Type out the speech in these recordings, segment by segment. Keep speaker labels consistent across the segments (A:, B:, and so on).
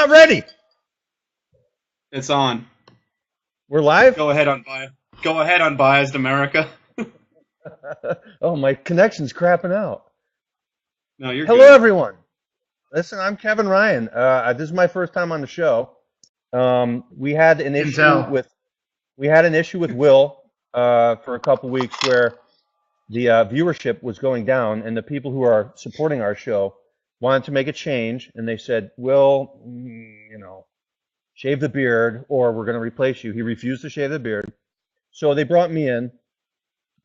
A: not ready.
B: It's on.
A: We're live?
B: Go ahead, Unbiased America.
A: Oh, my connection's crapping out.
B: No, you're
A: Hello,
B: good.
A: everyone. Listen, I'm Kevin Ryan. This is my first time on the show. We had an issue with Will for a couple weeks where the viewership was going down, and the people who are supporting our show wanted to make a change, and they said, Will, shave the beard, or we're going to replace you. He refused to shave the beard. So they brought me in.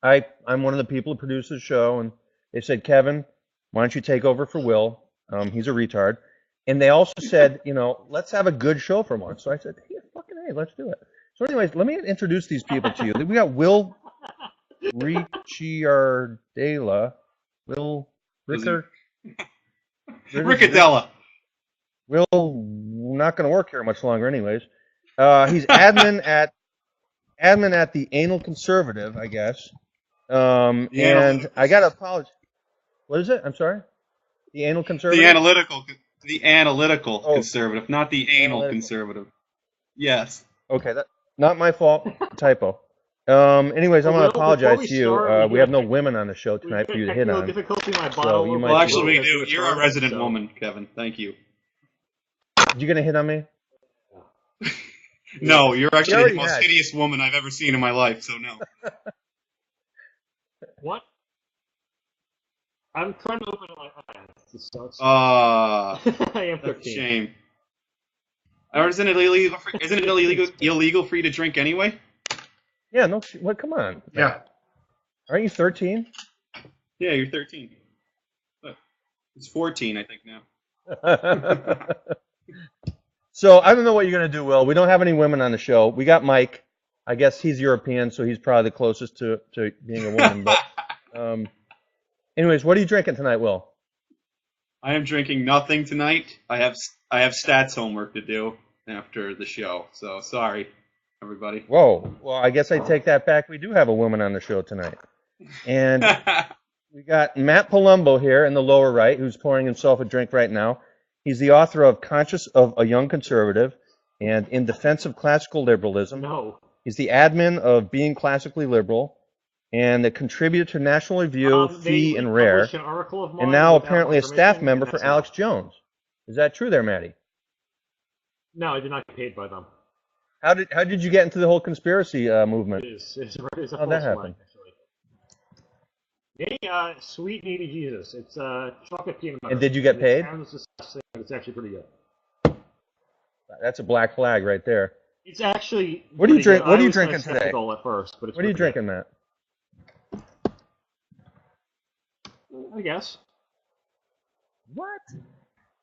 A: I'm one of the people who produce the show, and they said, Kevin, why don't you take over for Will? He's a retard. And they also said, let's have a good show for once. So I said, yeah, fucking hey, let's do it. So anyways, let me introduce these people to you. We got Will Ricciardella. Will Ricker.
B: Riccadella.
A: Will not going to work here much longer anyways. He's admin at the Anal Conservative, I guess. And I got to apologize. What is it? I'm sorry? The Anal Conservative?
B: The analytical conservative, not the anal conservative. Yes.
A: Okay, that not my fault. Typo. Anyways, I'm going to apologize to you. We have no women on the show tonight for you to hit on.
B: Well, actually, we do. You're our resident woman, Kevin. Thank you.
A: You going to hit on me?
B: No, you're actually the most hideous woman I've ever seen in my life, so no.
C: What? I'm trying to open my eyes. This sucks.
B: I
C: am 13.
B: That's a shame. Or isn't it illegal for you to drink anyway?
A: Yeah, no. What? Come on.
B: Yeah.
A: Aren't you 13?
B: Yeah, you're 13. It's 14, I think now.
A: So I don't know what you're going to do, Will. We don't have any women on the show. We got Mike. I guess he's European, so he's probably the closest to being a woman. But anyways, what are you drinking tonight, Will?
B: I am drinking nothing tonight. I have stats homework to do after the show, so sorry, everybody.
A: Whoa. Well, I guess I take that back. We do have a woman on the show tonight. And we got Matt Palumbo here in the lower right, who's pouring himself a drink right now. He's the author of Conscious of a Young Conservative and In Defense of Classical Liberalism.
C: No.
A: He's the admin of Being Classically Liberal and a contributor to National Review, Fee, and Rare, and now apparently a staff member for Alex Jones. Is that true there, Maddie?
C: No, I did not get paid by them.
A: How did you get into the whole conspiracy movement?
C: It's a
A: How'd that happen?
C: Hey, sweet needy Jesus. It's chocolate peanut butter.
A: And did you get paid?
C: It's actually pretty good.
A: That's a black flag right there.
C: It's actually.
A: What are you drinking? What are you drinking today?
C: At first, but it's
A: what are you drinking, Matt?
C: I guess.
A: What?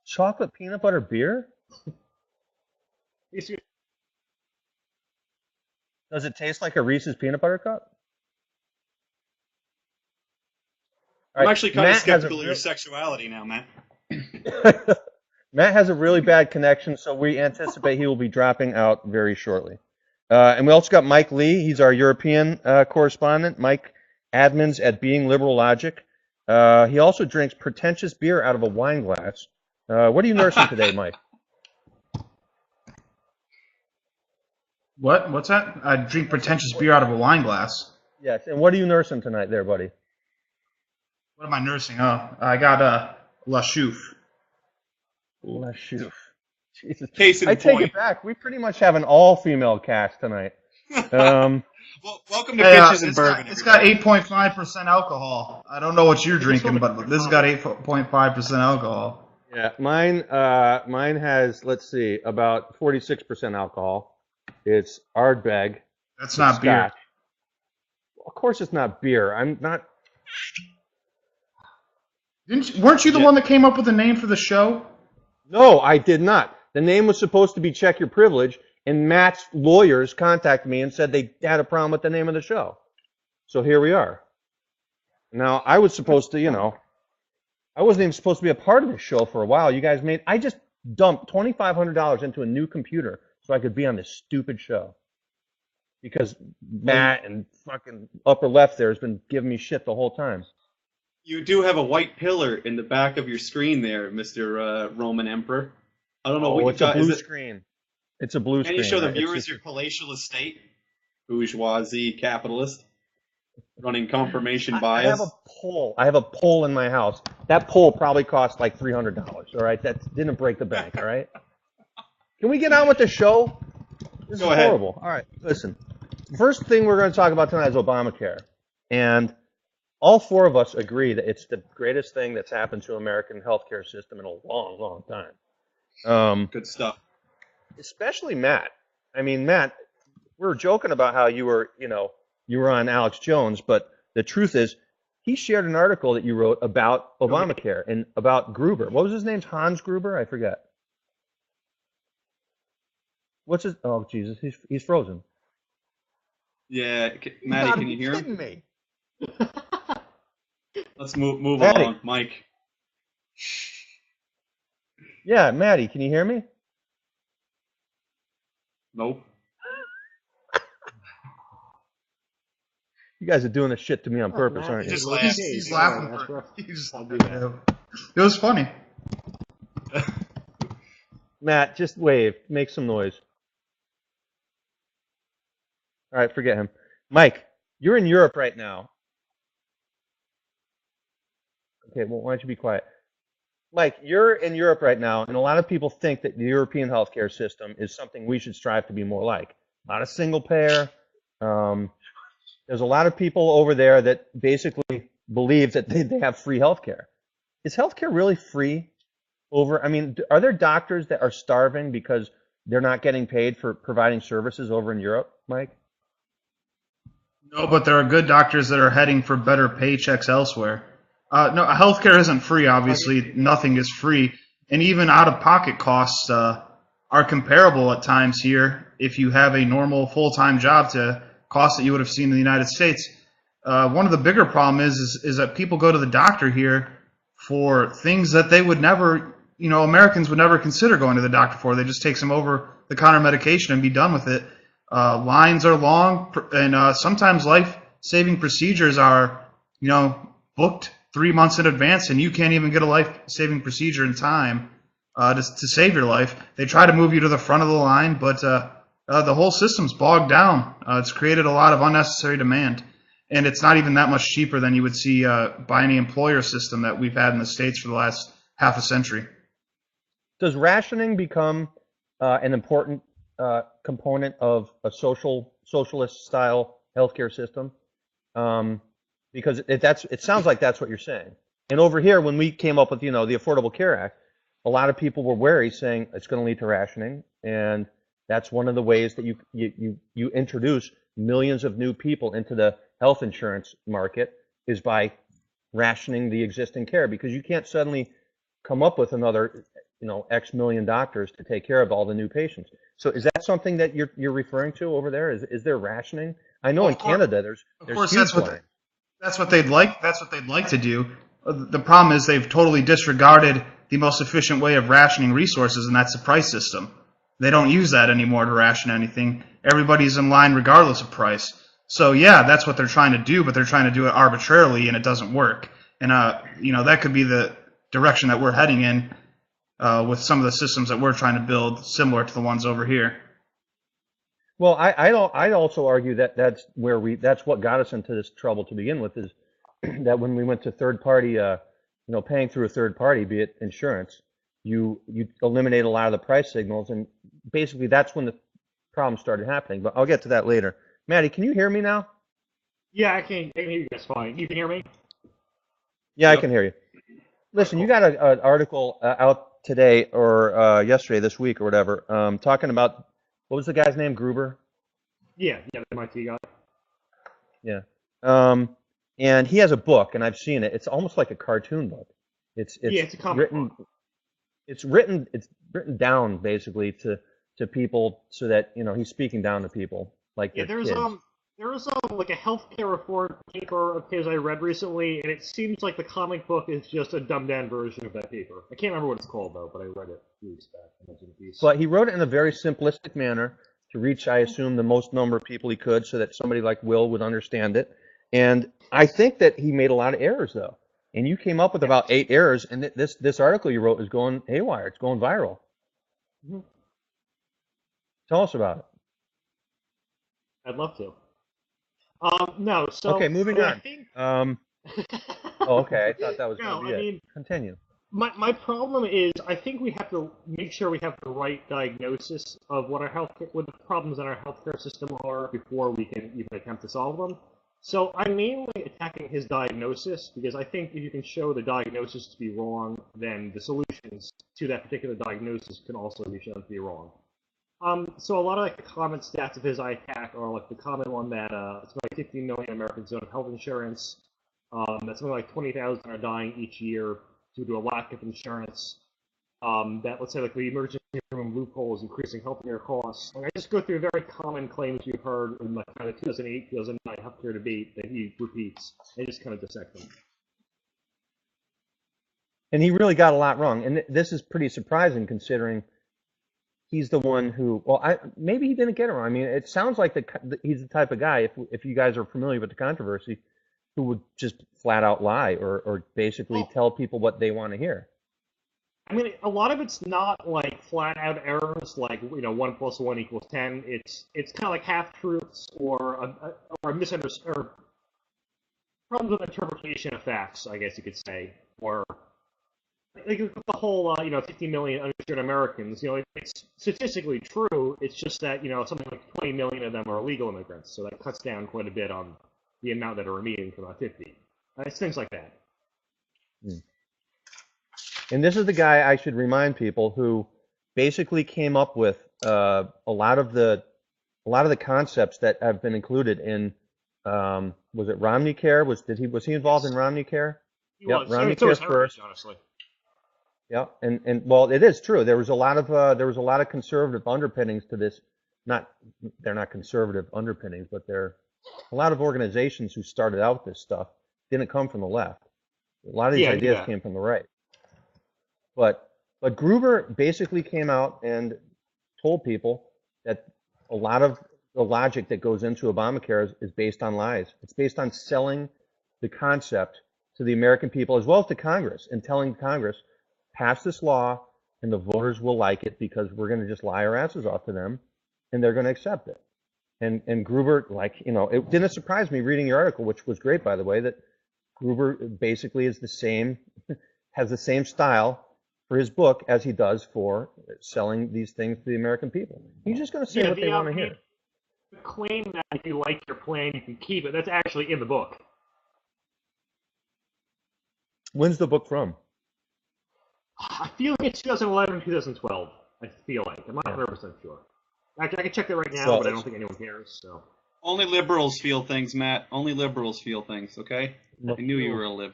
A: Chocolate peanut butter beer? Does it taste like a Reese's peanut butter cup?
B: I'm actually kind of skeptical of your sexuality now, man.
A: Matt has a really bad connection, so we anticipate he will be dropping out very shortly. And we also got Mike Lee. He's our European correspondent. Mike admins at Being Liberal Logic. He also drinks pretentious beer out of a wine glass. What are you nursing today, Mike?
D: What? What's that? I drink pretentious beer out of a wine glass.
A: Yes, and what are you nursing tonight there, buddy?
D: What am I nursing? Oh, I got La Chouffe.
A: La Chouffe. Jesus.
B: Case in
A: I take
B: point.
A: it back. We pretty much have an all-female cast tonight.
B: Well, welcome to Bitches and Bourbon.
D: It's got 8.5% alcohol. I don't know what you're drinking, but this has got 8.5% alcohol.
A: Yeah, mine has, let's see, about 46% alcohol. It's Ardbeg.
D: That's not beer.
A: Of course it's not beer. I'm not...
D: Weren't you the one that came up with the name for the show?
A: No, I did not. The name was supposed to be Check Your Privilege, and Matt's lawyers contacted me and said they had a problem with the name of the show. So here we are. Now, I was supposed to, I wasn't even supposed to be a part of this show for a while. You guys I just dumped $2,500 into a new computer so I could be on this stupid show. Because Matt and fucking upper left there has been giving me shit the whole time.
B: You do have a white pillar in the back of your screen there, Mr. Roman Emperor. I don't know
A: Oh,
B: what you
A: it's a
B: got.
A: blue screen. It's a blue
B: Can
A: screen.
B: you show the
A: Right?
B: viewers your palatial estate? Bourgeoisie capitalist running confirmation
A: I have a
B: bias.
A: pole. I have a pole in my house. That pole probably cost like $300. All right, that didn't break the bank. All right. Can we get on with the show? This
B: Go
A: is
B: ahead.
A: horrible. All right, listen. First thing we're going to talk about tonight is Obamacare, and all four of us agree that it's the greatest thing that's happened to American healthcare system in a long, long time.
B: Good stuff.
A: Especially Matt. I mean, Matt, we were joking about how you were on Alex Jones, but the truth is, he shared an article that you wrote about Obamacare and about Gruber. What was his name? Hans Gruber? I forget. What's his? Oh, Jesus, he's frozen.
B: Yeah, Maddie, can you hear him?
A: Kidding me?
B: Let's move
A: Maddie.
B: along, Mike.
A: Yeah, Maddie, can you hear me?
B: Nope.
A: You guys are doing this shit to me on purpose,
C: Matt,
A: aren't
D: He
A: you?
D: just
C: Look,
D: laughs.
C: hey,
D: He's
C: yeah,
D: laughing.
C: that's rough.
D: He's
C: I'll do that.
D: It was funny.
A: Matt, just wave. Make some noise. All right, forget him. Mike, you're in Europe right now. Okay, well, why don't you be quiet? Mike, you're in Europe right now, and a lot of people think that the European healthcare system is something we should strive to be more like. Not a single payer. There's a lot of people over there that basically believe that they have free healthcare. Is healthcare really free over? I mean, are there doctors that are starving because they're not getting paid for providing services over in Europe, Mike?
D: No, but there are good doctors that are heading for better paychecks elsewhere. No, healthcare isn't free, obviously. Nothing is free. And even out-of-pocket costs are comparable at times here if you have a normal full-time job to costs that you would have seen in the United States. One of the bigger problems is that people go to the doctor here for things that they would never, Americans would never consider going to the doctor for. They just take some over-the-counter medication and be done with it. Lines are long, and sometimes life-saving procedures are, booked 3 months in advance, and you can't even get a life-saving procedure in time to save your life. They try to move you to the front of the line, but the whole system's bogged down. It's created a lot of unnecessary demand, and it's not even that much cheaper than you would see by any employer system that we've had in the States for the last half a century.
A: Does rationing become an important component of a socialist-style healthcare system? Because it sounds like that's what you're saying. And over here, when we came up with the Affordable Care Act, a lot of people were wary, saying it's going to lead to rationing, and that's one of the ways that you introduce millions of new people into the health insurance market is by rationing the existing care, because you can't suddenly come up with another X million doctors to take care of all the new patients. So is that something that you're referring to over there? Is there rationing? I know in Canada there's huge lines.
D: That's what they'd like. That's what they'd like to do. The problem is they've totally disregarded the most efficient way of rationing resources, and that's the price system. They don't use that anymore to ration anything. Everybody's in line regardless of price. So yeah, that's what they're trying to do, but they're trying to do it arbitrarily, and it doesn't work. And that could be the direction that we're heading in with some of the systems that we're trying to build, similar to the ones over here.
A: Well, I'd also argue that that's what got us into this trouble to begin with, is that when we went to third party, paying through a third party, be it insurance, you eliminate a lot of the price signals, and basically that's when the problem started happening. But I'll get to that later. Maddie, can you hear me now?
C: Yeah, I can hear you guys fine. You can hear me?
A: Yeah,
B: Yep.
A: I can hear you. Listen, you got an article out today or yesterday, this week or whatever, talking about, what was the guy's name? Gruber?
C: Yeah, the MIT guy.
A: Yeah. And he has a book, and I've seen it. It's almost like a cartoon book. It's
C: It's a comic book.
A: It's written down basically to people so that he's speaking down to people like
C: Yeah,
A: they're
C: there
A: kids.
C: was like a healthcare reform paper of his I read recently, and it seems like the comic book is just a dumbed down version of that paper. I can't remember what it's called though, but I read it a few weeks back. I mentioned a piece.
A: But he wrote it in a very simplistic manner to reach, I assume, the most number of people he could, so that somebody like Will would understand it. And I think that he made a lot of errors though. And you came up with about 8 errors, and this article you wrote is going haywire. It's going viral.
C: Mhm.
A: Tell us about it.
C: I'd love to. No, so
A: Okay, moving
C: I
A: on.
C: think.
A: Oh, okay. I thought that was going
C: No,
A: to be
C: I
A: it.
C: mean,
A: Continue.
C: my problem is I think we have to make sure we have the right diagnosis of what the problems in our healthcare system are before we can even attempt to solve them. So I'm mainly attacking his diagnosis because I think if you can show the diagnosis to be wrong, then the solutions to that particular diagnosis can also be shown to be wrong. So a lot of like the common stats of his I attack are like the common one that something like 15 million Americans don't have health insurance. That something like 20,000 are dying each year due to a lack of insurance. That let's say like the emergency room loophole is increasing healthcare costs. Like, I just go through very common claims you've heard in the kind of 2008, 2009 healthcare debate that he repeats. And just kind of dissect them.
A: And he really got a lot wrong. And this is pretty surprising considering he's the one who, well, maybe he didn't get it wrong. I mean, it sounds like he's the type of guy, if you guys are familiar with the controversy, who would just flat out lie or basically tell people what they want to hear.
C: I mean, a lot of it's not like flat out errors, like 1 + 1 = 10. It's kind of like half truths or a misunderstanding or problems with interpretation of facts, I guess you could say, or like the whole 50 million uninsured Americans. It's statistically true. It's just that something like 20 million of them are illegal immigrants, so that cuts down quite a bit on the amount that are remaining from that 50. It's things like that.
A: And this is the guy, I should remind people, who basically came up with a lot of the concepts that have been included in was it Romney Care? Was he involved in Romney Care?
C: Yep,
A: Romney Care first.
C: Honestly.
A: Yeah, and well, it is true. There was a lot of conservative underpinnings to this. They're not conservative underpinnings, but they're a lot of organizations who started out this stuff didn't come from the left. A lot of these ideas came from the right. But Gruber basically came out and told people that a lot of the logic that goes into Obamacare is based on lies. It's based on selling the concept to the American people as well as to Congress and telling Congress, pass this law and the voters will like it because we're going to just lie our asses off to them and they're going to accept it. And Gruber, it didn't surprise me reading your article, which was great, by the way, that Gruber basically has the same style for his book as he does for selling these things to the American people. He's just going to say what they want to hear.
C: The claim that if you like your plan, you can keep it, that's actually in the book.
A: When's the book from?
C: I feel like it's 2011, 2012. I feel like. I'm not 100% sure. I can check that right now, but I don't think anyone cares. So.
B: Only liberals feel things, Matt. Only liberals feel things, okay? I knew you were a lib.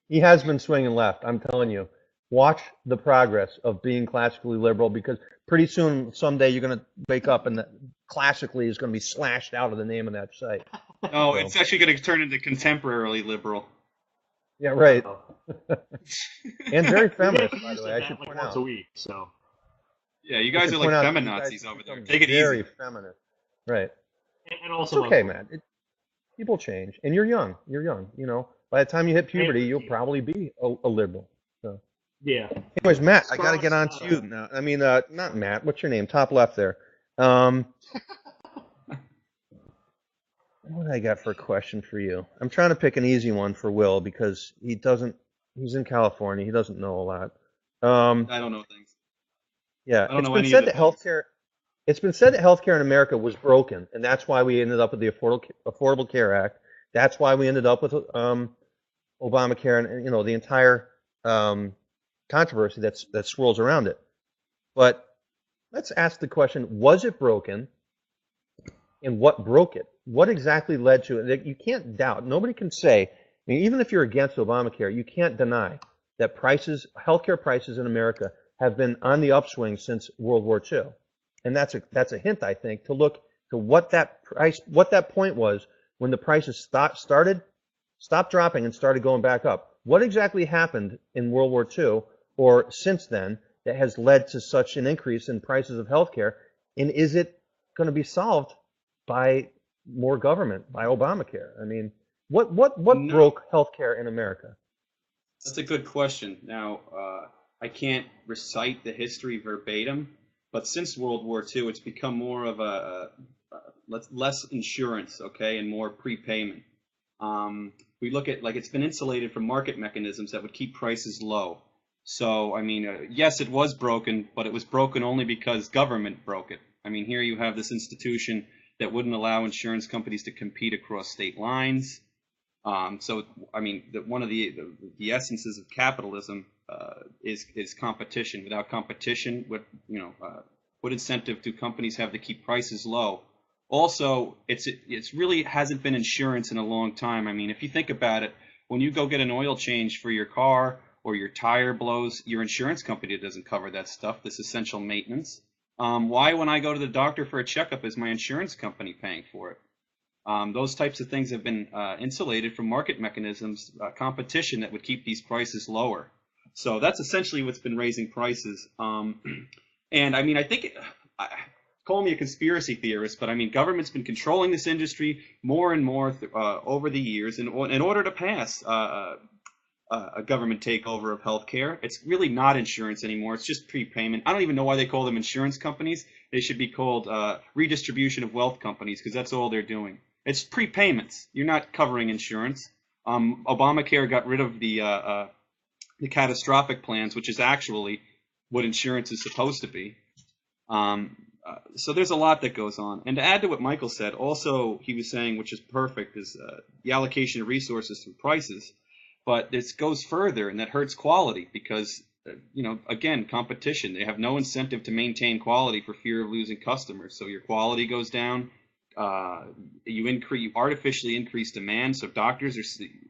A: He has been swinging left, I'm telling you. Watch the progress of being classically liberal because pretty soon, someday, you're going to wake up and the classically is going to be slashed out of the name of that site.
B: No, it's actually going to turn into contemporarily liberal.
A: Yeah, right. And very feminist, by the way. I should point out.
C: Once a week, so.
B: Yeah, you guys are like feminazis over there. Take it
A: very
B: easy.
A: Very feminist. Right.
C: And also,
A: it's okay, man. People change, and you're young. You're young. By the time you hit puberty, you'll probably be a liberal. So.
C: Yeah.
A: Anyways, Matt, I got to get on to you now. I mean, not Matt. What's your name? Top left there. What do I got for a question for you? I'm trying to pick an easy one for Will because he's in California. He doesn't know a lot.
B: I don't know things.
A: Yeah, it's been said that healthcare in America was broken, and that's why we ended up with the Affordable Care Act. That's why we ended up with Obamacare and the entire controversy that swirls around it. But let's ask the question: was it broken, and what broke it? What exactly led to it? You can't doubt. Nobody can say. I mean, even if you're against Obamacare, you can't deny that healthcare prices in America have been on the upswing since World War II, and that's a hint, I think, to look to what that point was when the prices stopped dropping and started going back up. What exactly happened in World War II or since then that has led to such an increase in prices of healthcare, and is it going to be solved by more government, by Obamacare? I mean, what broke healthcare in America?
B: That's a good question. Now, I can't recite the history verbatim, but since World War II, it's become more of a less insurance, okay, and more prepayment. We look at, like, it's been insulated from market mechanisms that would keep prices low. So, I mean, yes, it was broken, but it was broken only because government broke it. I mean, here you have this institution that wouldn't allow insurance companies to compete across state lines. So, I mean, one of the essences of capitalism is competition. Without competition, what incentive do companies have to keep prices low? Also, it's really hasn't been insurance in a long time. I mean, if you think about it, when you go get an oil change for your car or your tire blows, your insurance company doesn't cover that stuff, this essential maintenance. Why, when I go to the doctor for a checkup, is my insurance company paying for it? Those types of things have been insulated from market mechanisms, competition that would keep these prices lower. So that's essentially what's been raising prices. And I mean, I think, call me a conspiracy theorist, but I mean, government's been controlling this industry more and more over the years in order to pass a government takeover of healthcare. It's really not insurance anymore. It's just prepayment. I don't even know why they call them insurance companies. They should be called redistribution of wealth companies, because that's all they're doing. It's prepayments. You're not covering insurance. Obamacare got rid of the catastrophic plans, which is actually what insurance is supposed to be. So there's a lot that goes on. And to add to what Michael said, also he was saying, which is perfect, is the allocation of resources through prices. But this goes further, and that hurts quality because, again, competition. They have no incentive to maintain quality for fear of losing customers. So your quality goes down. You artificially increase demand, so doctors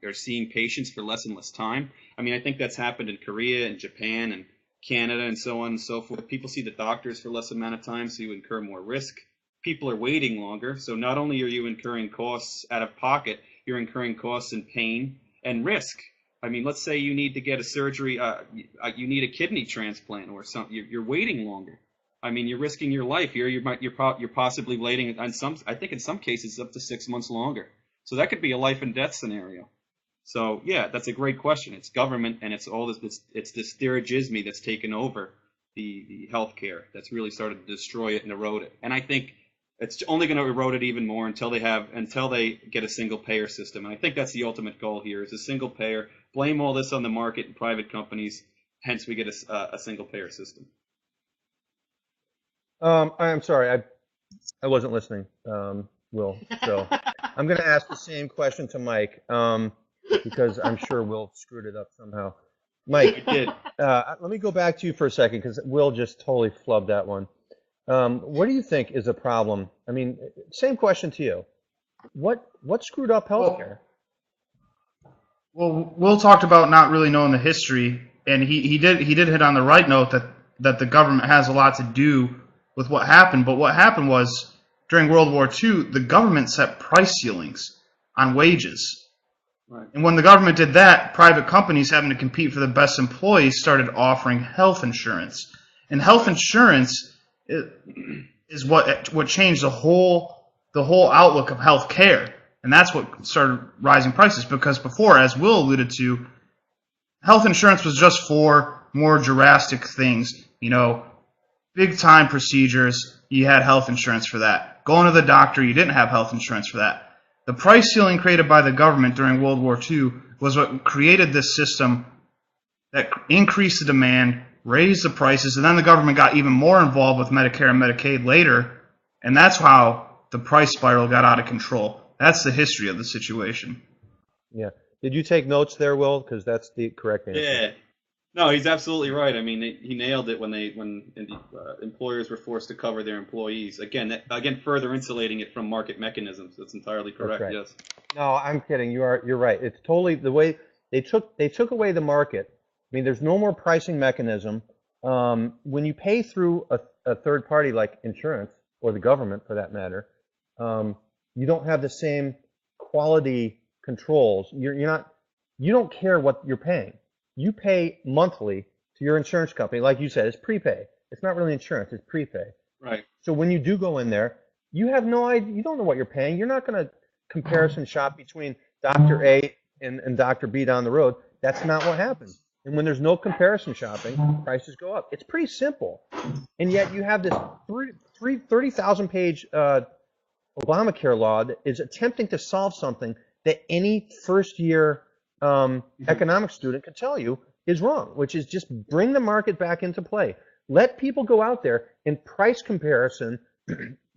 B: are seeing patients for less and less time. I mean, I think that's happened in Korea and Japan and Canada and so on and so forth. People see the doctors for less amount of time, so you incur more risk. People are waiting longer, so not only are you incurring costs out of pocket, you're incurring costs in pain and risk. I mean, let's say you need to get a surgery, you need a kidney transplant or something. You're waiting longer. I mean, you're risking your life. You're possibly waiting on I think in some cases up to 6 months longer. So that could be a life and death scenario. So yeah, that's a great question. It's government, and it's all this. It's this dirigisme that's taken over the healthcare. That's really started to destroy it and erode it. And I think it's only going to erode it even more until they get a single payer system. And I think that's the ultimate goal here: is a single payer. Blame all this on the market and private companies. Hence, we get a single payer system.
A: I'm sorry, I wasn't listening, Will. So I'm going to ask the same question to Mike, because I'm sure Will screwed it up somehow. Mike,
B: I did.
A: Let me go back to you for a second, because Will just totally flubbed that one. What do you think is a problem? I mean, same question to you. What screwed up healthcare?
D: Well, Will talked about not really knowing the history, and he did hit on the right note that the government has a lot to do with what happened. But what happened was, during World War II, the government set price ceilings on wages. Right. And when the government did that, private companies having to compete for the best employees started offering health insurance. And health insurance is what changed the whole outlook of health care. And that's what started rising prices, because before, as Will alluded to, health insurance was just for more drastic things. Big time procedures, you had health insurance for that. Going to the doctor, you didn't have health insurance for that. The price ceiling created by the government during World War II was what created this system that increased the demand, raised the prices, and then the government got even more involved with Medicare and Medicaid later, and that's how the price spiral got out of control. That's the history of the situation.
A: Yeah. Did you take notes there, Will? Because that's the correct answer.
B: Yeah. No, he's absolutely right. I mean, he nailed it when employers were forced to cover their employees. Again, further insulating it from market mechanisms. That's entirely correct. Right. Yes.
A: No, I'm kidding. You're right. It's totally the way they took away the market. I mean, there's no more pricing mechanism. When you pay through a third party like insurance, or the government for that matter, you don't have the same quality controls. You don't care what you're paying. You pay monthly to your insurance company. Like you said, it's prepay. It's not really insurance, it's prepay.
B: Right.
A: So when you do go in there, you have no idea, you don't know what you're paying. You're not going to comparison shop between Dr. A and Dr. B down the road. That's not what happens. And when there's no comparison shopping, prices go up. It's pretty simple. And yet you have this 30,000-page Obamacare law that is attempting to solve something that any first-year economics student can tell you is wrong, which is just bring the market back into play. Let people go out there and price comparison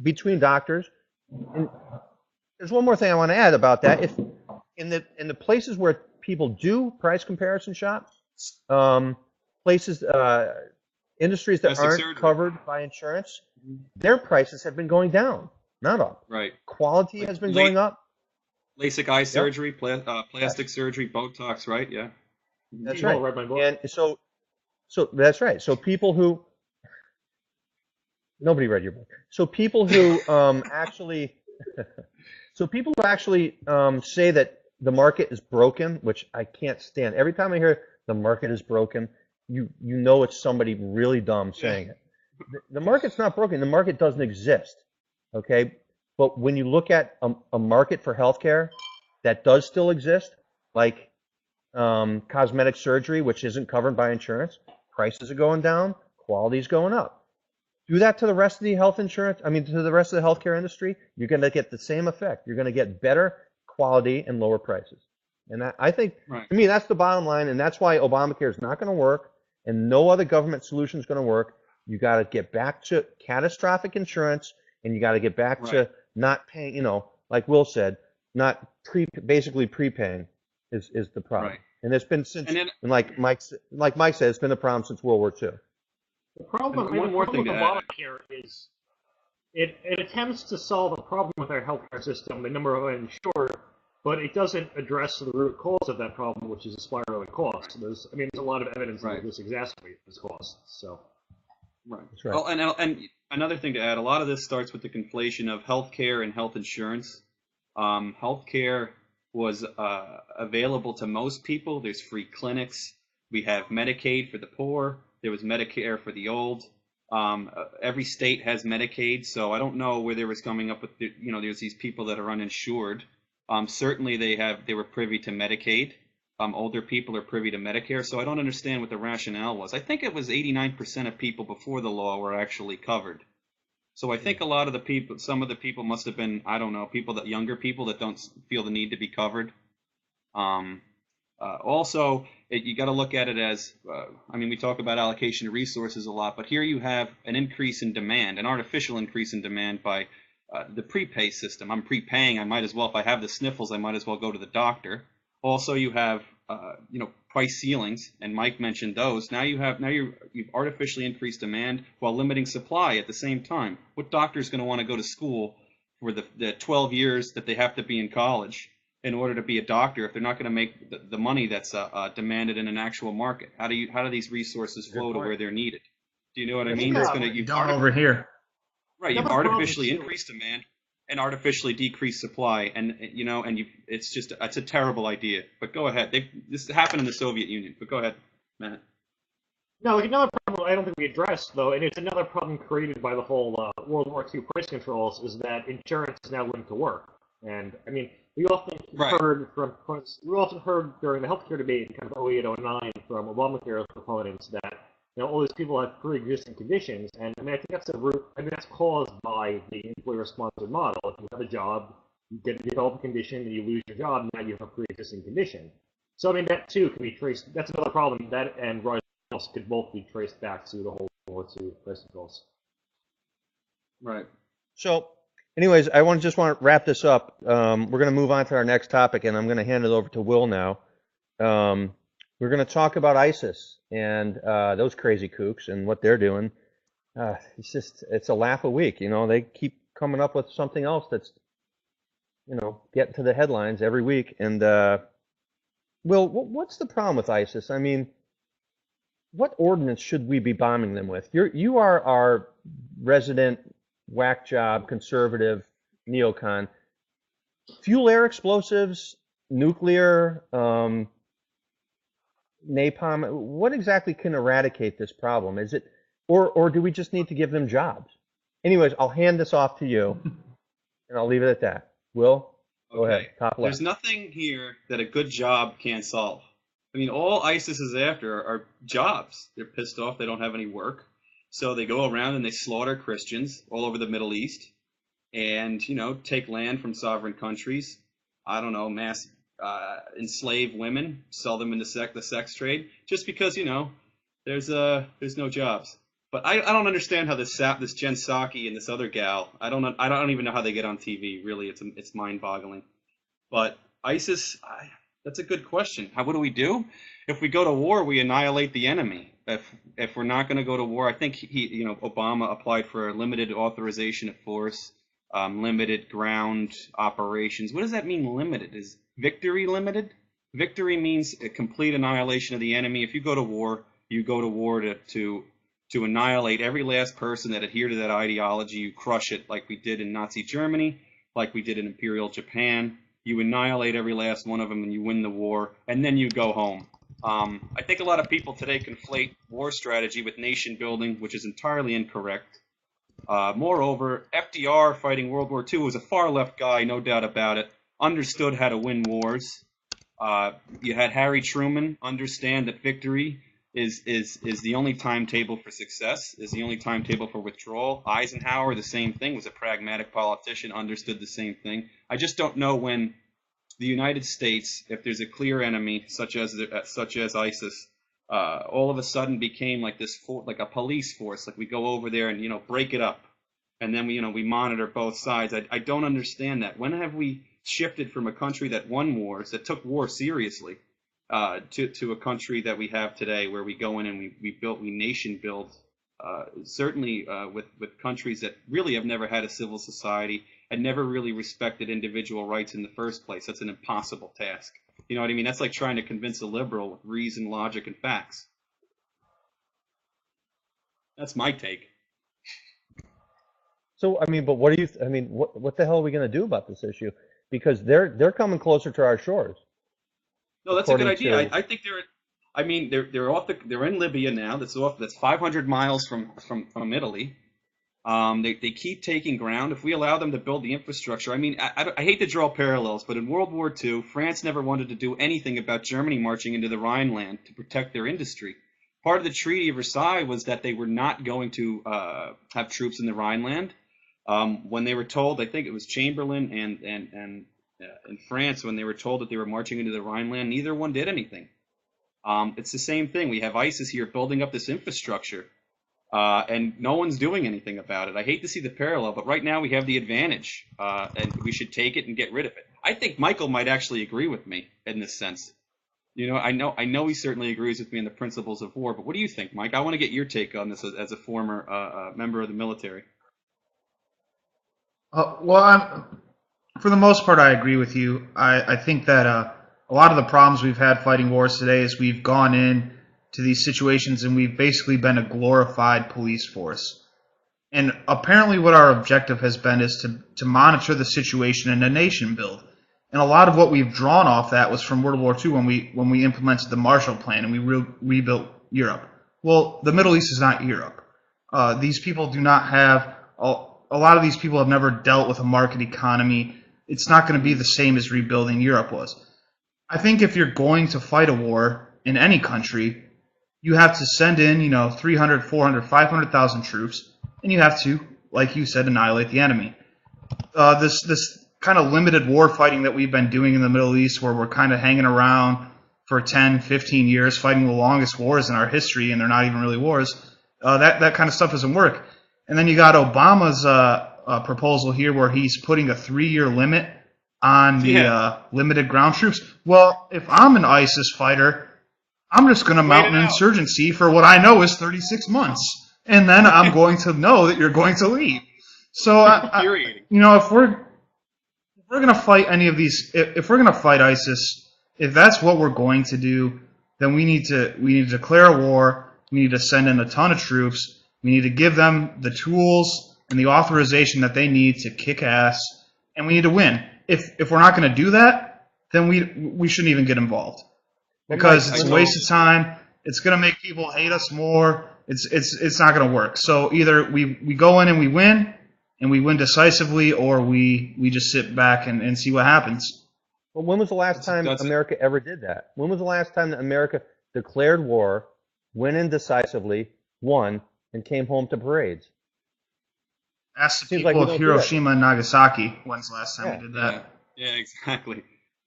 A: between doctors. And there's one more thing I want to add about that. If in the places where people do price comparison shop, places, industries that aren't covered by insurance, their prices have been going down, not up.
B: Right.
A: Quality has been going up.
B: LASIK eye surgery, plastic surgery, Botox, right? Yeah.
A: That's right. And so that's right. So people who nobody read your book. So people who actually say that the market is broken, which I can't stand. Every time I hear the market is broken, you know it's somebody really dumb saying it. The market's not broken. The market doesn't exist. Okay? But when you look at a market for healthcare that does still exist, like cosmetic surgery, which isn't covered by insurance, prices are going down, quality is going up. Do that to the rest of the to the rest of the healthcare industry, you're going to get the same effect. You're going to get better quality and lower prices. And I think, to me, that's the bottom line, and that's why Obamacare is not going to work, and no other government solution is going to work. You got to get back to catastrophic insurance, and you got to get back to not paying, like Will said, not basically prepaying is the problem. Right. And it's been since, and like Mike said, it's been a problem since World War II.
C: The problem with Obamacare is it attempts to solve a problem with our healthcare system, the number of uninsured, but it doesn't address the root cause of that problem, which is a spiraling cost. There's a lot of evidence that this exacerbates this cost. So.
B: Right. That's right. Well, and another thing to add, a lot of this starts with the conflation of healthcare and health insurance. Healthcare was available to most people. There's free clinics. We have Medicaid for the poor. There was Medicare for the old. Every state has Medicaid, so I don't know where they was coming up with, there's these people that are uninsured. Certainly they were privy to Medicaid. Older people are privy to Medicare, so I don't understand what the rationale was. I think it was 89% of people before the law were actually covered. So I think some of the people must have been, I don't know, younger people that don't feel the need to be covered. Also, you got to look at it as, we talk about allocation of resources a lot, but here you have an increase in demand, an artificial increase in demand by the prepay system. I'm prepaying. I might as well, if I have the sniffles, I might as well go to the doctor. Also, you have price ceilings, and Mike mentioned those. You've artificially increased demand while limiting supply at the same time. What doctor is going to want to go to school for the 12 years that they have to be in college in order to be a doctor if they're not going to make the money that's demanded in an actual market? How do these resources flow to where they're needed? Do you know what I mean?
D: You've over here.
B: Right, you've artificially increased demand and artificially decreased supply, and it's a terrible idea. But go ahead. This happened in the Soviet Union. But go ahead, Matt.
C: No, another problem I don't think we addressed, though, and it's another problem created by the whole World War II price controls, is that insurance is now linked to work. And we often heard during the healthcare debate in kind of 08, 09 from Obamacare proponents that all these people have pre-existing conditions, and I think that's that's caused by the employer-sponsored model. If you have a job, you develop a condition, and you lose your job, now you have a pre-existing condition. So that too can be traced. That's another problem. That and rise could both be traced back to the whole World War II price controls.
B: Right.
A: So, anyways, I just want to wrap this up. We're going to move on to our next topic, and I'm going to hand it over to Will now. We're going to talk about ISIS and those crazy kooks and what they're doing. It's a laugh a week. They keep coming up with something else that's, getting to the headlines every week. And Will, what's the problem with ISIS? What ordinance should we be bombing them with? You are our resident whack job conservative neocon. Fuel air explosives, nuclear, napalm, what exactly can eradicate this problem? Is it, or do we just need to give them jobs? Anyways, I'll hand this off to you, and I'll leave it at that. Will, go ahead. Top left.
B: There's nothing here that a good job can't solve. I mean, all ISIS is after are jobs. They're pissed off they don't have any work. So they go around and they slaughter Christians all over the Middle East and, take land from sovereign countries. I don't know, mass enslave women, sell them into the sex trade, just because, there's no jobs. But I don't understand how this Jen Psaki and this other gal, I don't even know how they get on TV. Really, it's mind-boggling. But ISIS, that's a good question. What do we do? If we go to war, we annihilate the enemy. If we're not going to go to war, I think Obama applied for a limited authorization of force, limited ground operations. What does that mean, limited? Is victory limited? Victory means a complete annihilation of the enemy. If you go to war, you go to war to annihilate every last person that adhered to that ideology. You crush it like we did in Nazi Germany, like we did in Imperial Japan. You annihilate every last one of them and you win the war, and then you go home. I think a lot of people today conflate war strategy with nation building, which is entirely incorrect. Moreover, FDR fighting World War II was a far left guy, no doubt about it, understood how to win wars. You had Harry Truman understand that victory is the only timetable for success, is the only timetable for withdrawal. Eisenhower, the same thing, was a pragmatic politician, understood the same thing. I just don't know when the United States, if there's a clear enemy such as ISIS, all of a sudden became like like a police force. Like we go over there and break it up, and then we monitor both sides. I don't understand that. When have we shifted from a country that won wars, that took war seriously, to a country that we have today, where we go in and we nation build, certainly with countries that really have never had a civil society and never really respected individual rights in the first place. That's an impossible task. You know what I mean? That's like trying to convince a liberal with reason, logic, and facts. That's my take.
A: So, I mean, but what the hell are we going to do about this issue? Because they're coming closer to our shores.
B: No, that's a good idea. I think they're in Libya now. That's 500 miles from Italy. They keep taking ground. If we allow them to build the infrastructure, I hate to draw parallels, but in World War II, France never wanted to do anything about Germany marching into the Rhineland to protect their industry. Part of the Treaty of Versailles was that they were not going to have troops in the Rhineland. When they were told, I think it was Chamberlain and in France, when they were told that they were marching into the Rhineland, neither one did anything. It's the same thing. We have ISIS here building up this infrastructure. And no one's doing anything about it. I hate to see the parallel, but right now we have the advantage, and we should take it and get rid of it. I think Michael might actually agree with me in this sense. I know he certainly agrees with me in the principles of war, but what do you think, Mike? I want to get your take on this as a former member of the military.
D: For the most part, I agree with you. I think that a lot of the problems we've had fighting wars today is we've gone in to these situations and we've basically been a glorified police force. And apparently what our objective has been is to monitor the situation and a nation build. And a lot of what we've drawn off that was from World War II when we implemented the Marshall Plan and we rebuilt Europe. Well, the Middle East is not Europe. These people do not have a lot of these people have never dealt with a market economy. It's not going to be the same as rebuilding Europe was. I think if you're going to fight a war in any country, you have to send in, 300, 400, 500,000 troops, and you have to, like you said, annihilate the enemy. This kind of limited war fighting that we've been doing in the Middle East, where we're kind of hanging around for 10, 15 years, fighting the longest wars in our history, and they're not even really wars, that kind of stuff doesn't work. And then you got Obama's proposal here where he's putting a 3-year limit on the limited ground troops. Well, if I'm an ISIS fighter, I'm just going to mount an insurgency for what I know is 36 months. And then I'm going to know that you're going to leave. So, if we're going to fight any of these, if we're going to fight ISIS, if that's what we're going to do, then we need to declare a war. We need to send in a ton of troops. We need to give them the tools and the authorization that they need to kick ass, and we need to win. If we're not going to do that, then we shouldn't even get involved. Because it's a waste of time. It's going to make people hate us more. It's not going to work. So either we go in and we win decisively, or we just sit back and see what happens.
A: Well, when was the last time America ever did that? When was the last time that America declared war, went in decisively, won, and came home to parades?
D: Ask the people of Hiroshima and Nagasaki. When's the last time we did that?
B: Yeah, exactly.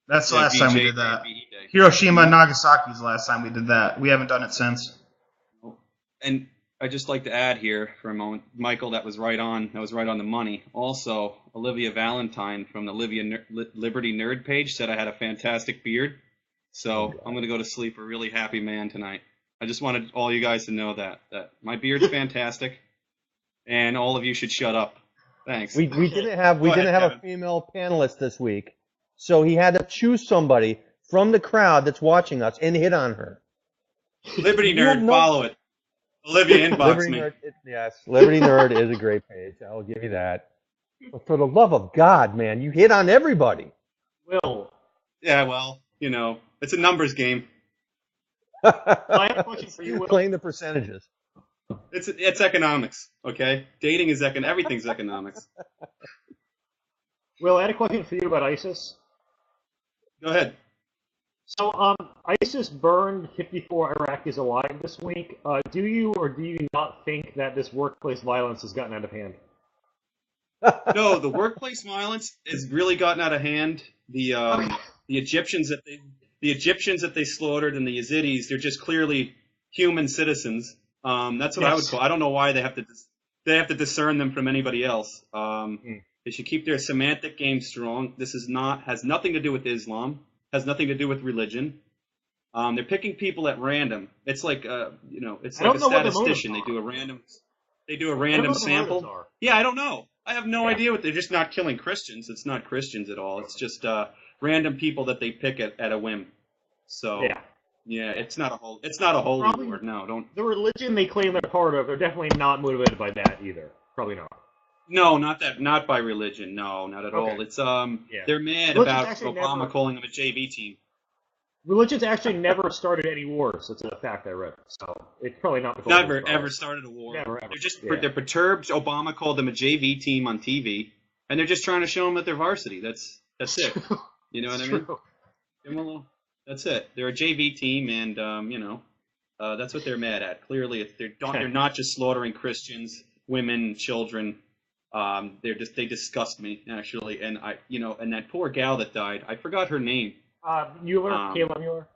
D: That's the last time we did that. Hiroshima and Nagasaki is the last time we did that. We haven't done it since.
B: And I'd just like to add here for a moment, Michael, that was right on the money. Also, Olivia Valentine from the Liberty Nerd page said I had a fantastic beard. So I'm going to go to sleep a really happy man tonight. I just wanted all you guys to know that my beard's fantastic, and all of you should shut up. Thanks.
A: We didn't have a female panelist this week, so he had to choose somebody from the crowd that's watching us and hit on her.
B: Liberty Nerd, follow it. Olivia, inbox me.
A: Nerd, yes, Liberty Nerd is a great page. I'll give you that. But for the love of God, man, you hit on everybody.
C: Will.
B: Yeah, well, it's a numbers game.
C: I have a question for you, Will.
A: Playing the percentages.
B: It's economics, okay? Dating is everything's economics.
C: Will, I had a question for you about ISIS.
B: Go ahead.
C: So, ISIS burned 54 Iraqis alive this week. Do you or do you not think that this workplace violence has gotten out of hand?
B: No, the workplace violence has really gotten out of hand. The Egyptians that they slaughtered and the Yazidis, they're just clearly human citizens. That's what I would call. I don't know why they have to discern them from anybody else. They should keep their semantic game strong. This has nothing to do with Islam. Has nothing to do with religion. They're picking people at random. It's like it's like a statistician. They do a random sample. Yeah, I don't know. I have no idea what they're just not killing Christians. It's not Christians at all. It's just random people that they pick at a whim. So yeah, it's not a holy war. No, don't.
C: The religion they claim they're part of, they're definitely not motivated by that either. Probably not.
B: No, not by religion. No, not at all. It's they're mad about Obama calling them a JV team.
C: Religion's actually never started any wars. It's a fact I read. So it's probably not.
B: Never ever started a war.
C: Never ever.
B: They're perturbed. Obama called them a JV team on TV, and they're just trying to show them that they're varsity. That's it. You know what I mean? Give them a little. That's it. They're a JV team, and that's what they're mad at. Clearly, they're not just slaughtering Christians, women, children. They disgust me actually, and and that poor gal that died, I forgot her name.
C: Kayla Mueller.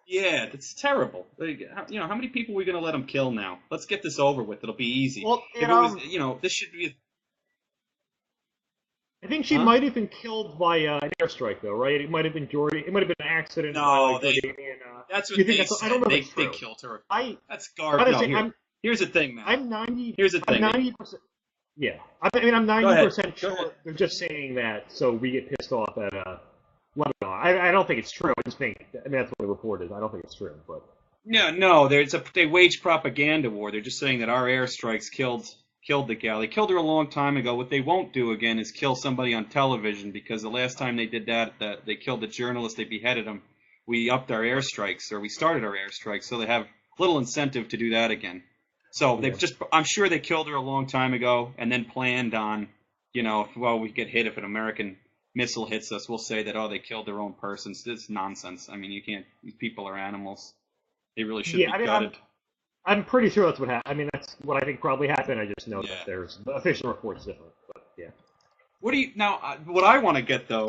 B: Yeah, that's terrible. How many people are we gonna let them kill now? Let's get this over with. It'll be easy.
C: Well,
B: this should be.
C: I think she might have been killed by an airstrike, though, right? It might have been Jordan. It might have been an accident.
B: No, that's what they said.
C: I don't know
B: they
C: if it's true.
B: killed her. That's garbage. Here's the thing, man.
C: I'm 90.
B: Here's the thing.
C: I'm 90%. Yeah, I'm 90% sure they're just saying that so we get pissed off at Lebanon. I don't think it's true. I just think that's what the report is. I don't think it's true, but
B: no. They waged propaganda war. They're just saying that our airstrikes killed the gal. They killed her a long time ago. What they won't do again is kill somebody on television, because the last time they did that they killed the journalist. They beheaded him. We upped our airstrikes, or we started our airstrikes, so they have little incentive to do that again. So I'm sure they killed her a long time ago, and then planned on, we get hit if an American missile hits us, we'll say that, they killed their own persons. This is nonsense. I mean, you can't, these people are animals. They really should be gutted.
C: I'm pretty sure that's what happened. I mean, that's what I think probably happened. I just know that there's, the official report's different, but yeah.
B: What I want to get, though,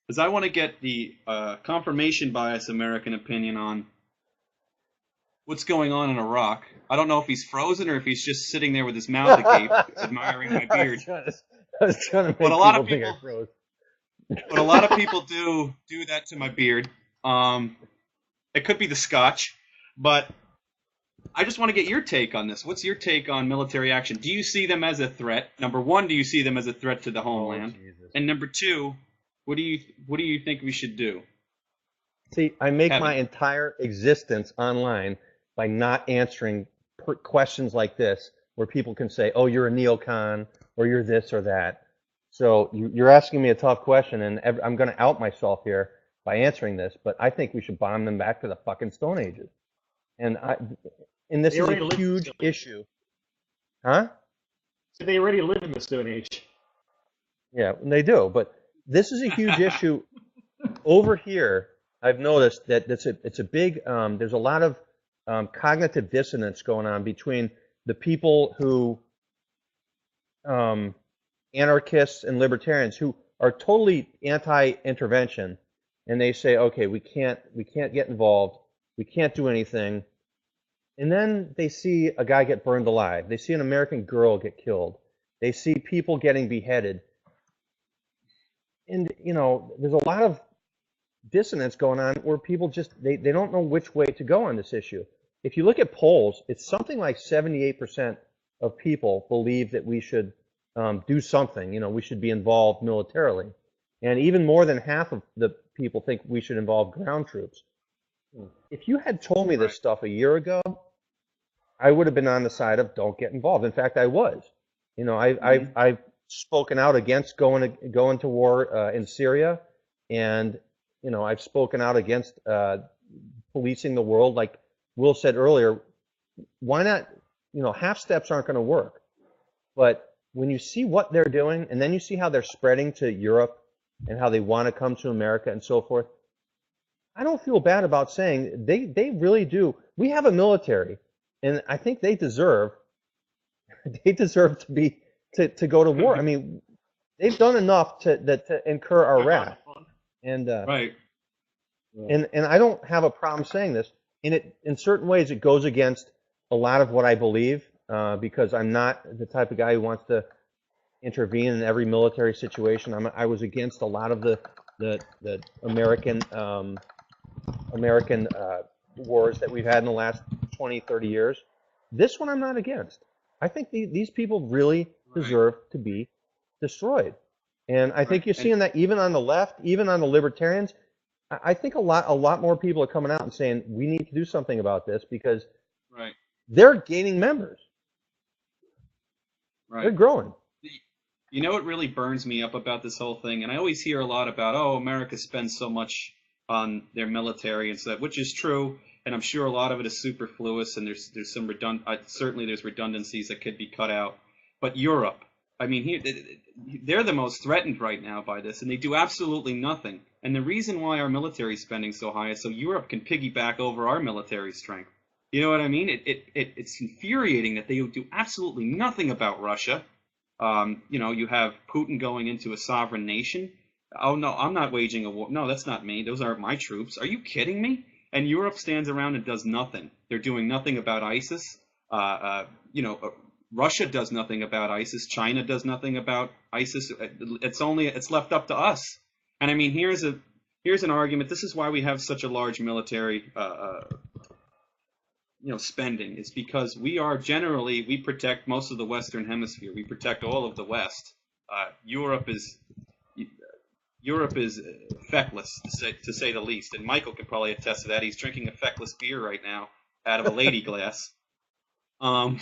B: is I want to get the confirmation bias American opinion on what's going on in Iraq. I don't know if he's frozen or if he's just sitting there with his mouth agape, admiring my beard.
A: I was trying to make people think I froze.
B: But a lot of people do that to my beard. It could be the scotch, but I just want to get your take on this. What's your take on military action? Do you see them as a threat? Number one, do you see them as a threat to the homeland? And number two, what do you think we should do?
A: See, I make my entire existence online by not answering questions like this, where people can say, "Oh, you're a neocon," or "You're this or that." So you're asking me a tough question, and I'm going to out myself here by answering this. But I think we should bomb them back to the fucking Stone Ages, and this is a huge issue, huh?
C: So they already live in the Stone Age.
A: Yeah, they do. But this is a huge issue over here, I've noticed that it's a big, there's a lot of cognitive dissonance going on between the people who, anarchists and libertarians who are totally anti-intervention, and they say, okay, we can't get involved, we can't do anything, and then they see a guy get burned alive, they see an American girl get killed, they see people getting beheaded, and there's a lot of dissonance going on where people just they don't know which way to go on this issue. If you look at polls, it's something like 78% of people believe that we should do something. We should be involved militarily, and even more than half of the people think we should involve ground troops. If you had told me this stuff a year ago, I would have been on the side of don't get involved. In fact, I was. I've spoken out against going to war in Syria, and I've spoken out against policing the world. Like Will said earlier, why not? Half steps aren't going to work. But when you see what they're doing, and then you see how they're spreading to Europe and how they want to come to America and so forth, I don't feel bad about saying they really do. We have a military, and I think they deserve to go to war. I mean, they've done enough to incur our wrath. And
B: right.
A: And I don't have a problem saying this. In certain ways, it goes against a lot of what I believe, because I'm not the type of guy who wants to intervene in every military situation. I was against a lot of the American wars that we've had in the last 20, 30 years. This one I'm not against. I think these people really deserve to be destroyed. And I think you're seeing that even on the left, even on the libertarians. I think a lot more people are coming out and saying we need to do something about this because they're gaining members. They're growing.
B: You know what really burns me up about this whole thing? And I always hear a lot about, America spends so much on their military and stuff, which is true. And I'm sure a lot of it is superfluous, and there's some certainly there's redundancies that could be cut out. But Europe, I mean, they're the most threatened right now by this, and they do absolutely nothing. And the reason why our military spending is so high is so Europe can piggyback over our military strength. You know what I mean? It's infuriating that they do absolutely nothing about Russia. You have Putin going into a sovereign nation. Oh, no, I'm not waging a war. No, that's not me. Those aren't my troops. Are you kidding me? And Europe stands around and does nothing. They're doing nothing about ISIS. Russia does nothing about ISIS. China does nothing about ISIS. It's left up to us. And I mean, here's an argument. This is why we have such a large military, spending. It's because we protect most of the Western Hemisphere. We protect all of the West. Europe is feckless, to say the least. And Michael can probably attest to that. He's drinking a feckless beer right now out of a lady glass. I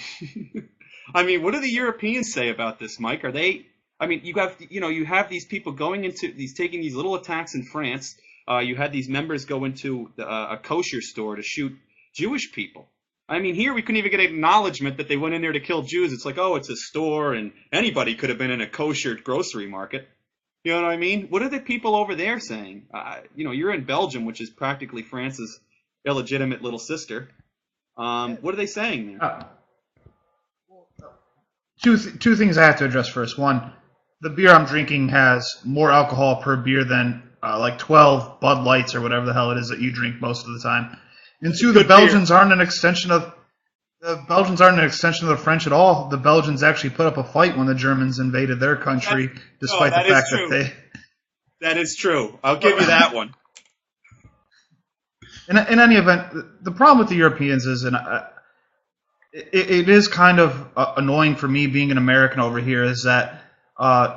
B: mean, what do the Europeans say about this, Mike? Are they? I mean, you have these people taking these little attacks in France. You had these members go into a kosher store to shoot Jewish people. I mean, here we couldn't even get acknowledgement that they went in there to kill Jews. It's like, it's a store, and anybody could have been in a kosher grocery market. You know what I mean? What are the people over there saying? You're in Belgium, which is practically France's illegitimate little sister. What are they saying there?
D: Two things I have to address first. One, the beer I'm drinking has more alcohol per beer than like 12 Bud Lights or whatever the hell it is that you drink most of the time. And two, the Belgians aren't an extension of the French at all. The Belgians actually put up a fight when the Germans invaded their country, despite the fact that they.
B: That is true. I'll give you that one.
D: In any event, the problem with the Europeans is, and it is kind of annoying for me being an American over here, is that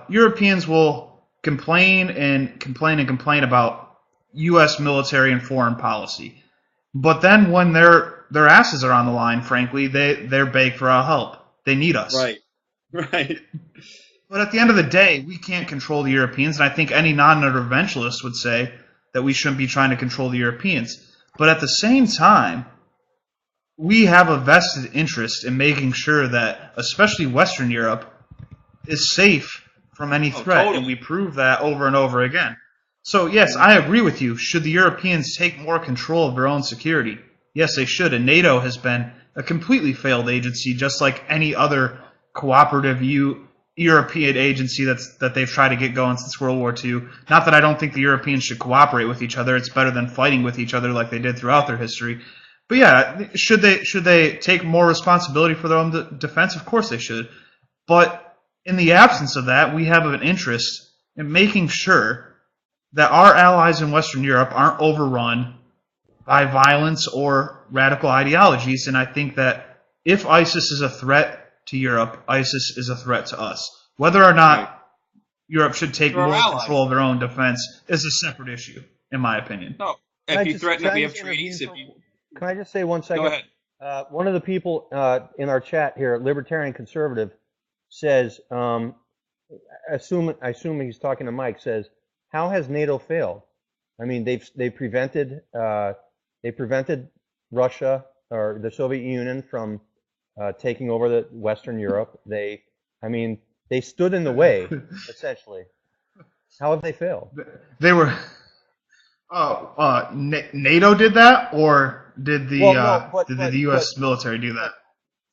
D: Europeans will complain about U.S. military and foreign policy. But then when their asses are on the line, frankly, they're beg for our help. They need us.
B: Right.
D: But at the end of the day, we can't control the Europeans, and I think any non-interventionist would say that we shouldn't be trying to control the Europeans. But at the same time, we have a vested interest in making sure that, especially Western Europe, is safe from any threat, and we prove that over and over again. So, yes, I agree with you. Should the Europeans take more control of their own security? Yes, they should. And NATO has been a completely failed agency, just like any other cooperative European agency that they've tried to get going since World War II. Not that I don't think the Europeans should cooperate with each other. It's better than fighting with each other like they did throughout their history. But yeah, should they take more responsibility for their own defense? Of course they should. But in the absence of that, we have an interest in making sure that our allies in Western Europe aren't overrun by violence or radical ideologies. And I think that if ISIS is a threat to Europe, ISIS is a threat to us. Whether or not Europe should take more control of their own defense is a separate issue, in my opinion.
B: No, if you threaten that we have treaties,
A: Can I just say 1 second?
B: Go ahead.
A: One of the people in our chat here, Libertarian Conservative, says, assuming he's talking to Mike, says, how has NATO failed? I mean, they prevented Russia or the Soviet Union from taking over the Western Europe. They stood in the way, essentially. How have they failed?
D: They were. NATO did that, or did the U.S. military do that?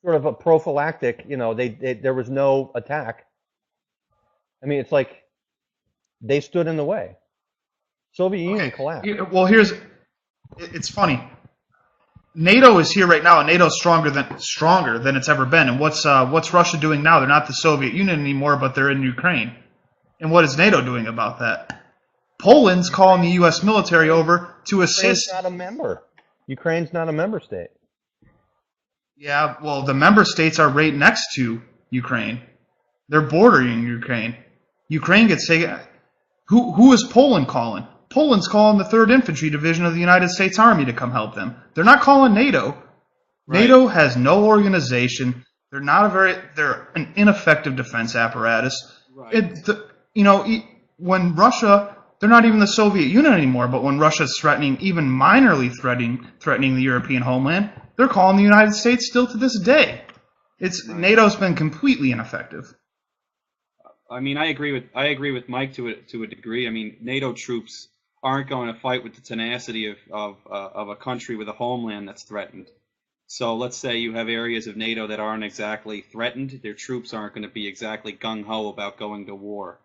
A: Sort of a prophylactic. There was no attack. I mean, it's like they stood in the way. Soviet Union collapsed.
D: Well, it's funny. NATO is here right now, and NATO's stronger than it's ever been. And what's Russia doing now? They're not the Soviet Union anymore, but they're in Ukraine. And what is NATO doing about that? Poland's calling the U.S. military over to assist.
A: Ukraine's not a member. Ukraine's not a member state.
D: Yeah, well, the member states are right next to Ukraine. They're bordering Ukraine. Ukraine gets taken. Who is Poland calling? Poland's calling the 3rd Infantry Division of the United States Army to come help them. They're not calling NATO. Right. NATO has no organization. They're an ineffective defense apparatus. Right. When Russia, they're not even the Soviet Union anymore, but when Russia's threatening, even minorly threatening the European homeland, they're calling the United States still to this day. NATO's been completely ineffective.
B: I mean, I agree with Mike to a degree. I mean, NATO troops aren't going to fight with the tenacity of a country with a homeland that's threatened. So let's say you have areas of NATO that aren't exactly threatened. Their troops aren't going to be exactly gung-ho about going to war.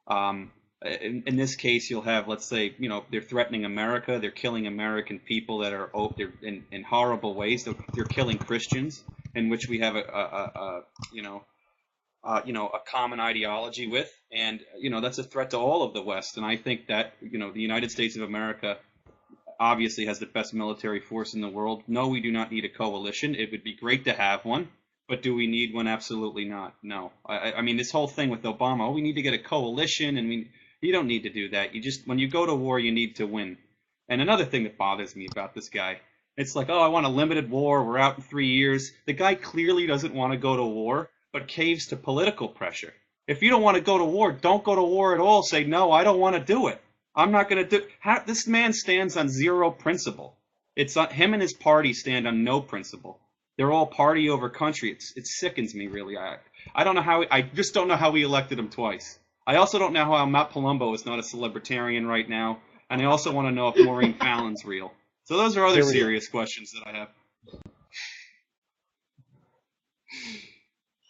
B: In this case, you'll have, let's say, they're threatening America. They're killing American people that are in horrible ways. They're killing Christians, in which we have a common ideology with, and that's a threat to all of the West. And I think that the United States of America obviously has the best military force in the world. No, we do not need a coalition. It would be great to have one, but do we need one? Absolutely not. No. I mean, this whole thing with Obama, we need to get a coalition, and you don't need to do that. When you go to war, you need to win. And another thing that bothers me about this guy, it's like, I want a limited war. We're out in 3 years. The guy clearly doesn't want to go to war, but caves to political pressure. If you don't want to go to war, don't go to war at all. Say, no, I don't want to do it. I'm not going to do it. This man stands on zero principle. Him and his party stand on no principle. They're all party over country. It sickens me, really. I don't know I just don't know how we elected him twice. I also don't know how Matt Palumbo is not a celebritarian right now. And I also want to know if Maureen Fallon's real. So those are other serious questions that I have.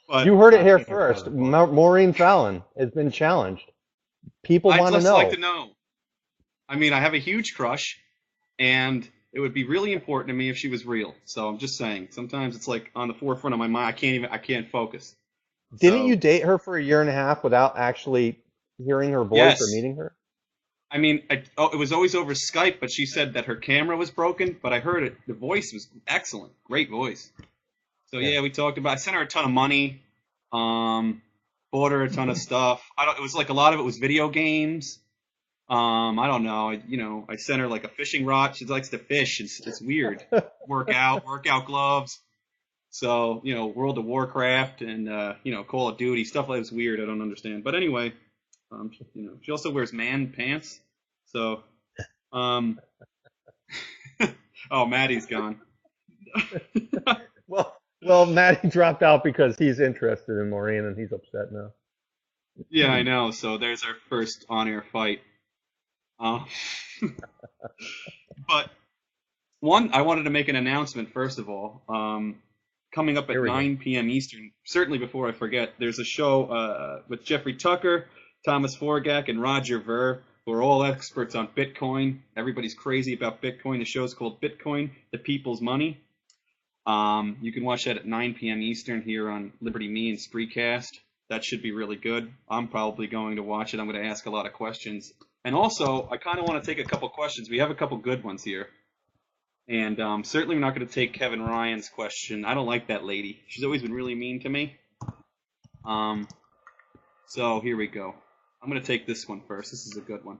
B: But,
A: you heard it here first. Maureen Fallon has been challenged. People want to know.
B: I'd just like to know. I mean, I have a huge crush, and it would be really important to me if she was real. So I'm just saying, sometimes it's like on the forefront of my mind. I can't focus.
A: Didn't you date her for a year and a half without actually hearing her voice or meeting her?
B: I mean, it was always over Skype, but she said that her camera was broken, but I heard it. The voice was excellent. Great voice. So yeah, we talked about. I sent her a ton of money. Bought her a ton of stuff. It was like a lot of it was video games. I don't know. I sent her like a fishing rod. She likes to fish. It's weird. workout gloves. So World of Warcraft and Call of Duty stuff like that's weird. I don't understand. But anyway, she also wears man pants. So, oh, Maddie's gone.
A: Well, Maddie dropped out because he's interested in Maureen and he's upset now.
B: Yeah, I know. So there's our first on-air fight. Uh, but I wanted to make an announcement first of all. Coming up at 9 p.m. Eastern, certainly before I forget, there's a show with Jeffrey Tucker, Thomas Forgak, and Roger Ver, who are all experts on Bitcoin. Everybody's crazy about Bitcoin. The show's called Bitcoin, the People's Money. You can watch that at 9 p.m. Eastern here on Liberty Me and Spreecast. That should be really good. I'm probably going to watch it. I'm going to ask a lot of questions. And also, I kind of want to take a couple questions. We have a couple good ones here. And certainly we're not going to take Kevin Ryan's question. I don't like that lady. She's always been really mean to me. So here we go. I'm going to take this one first. This is a good one.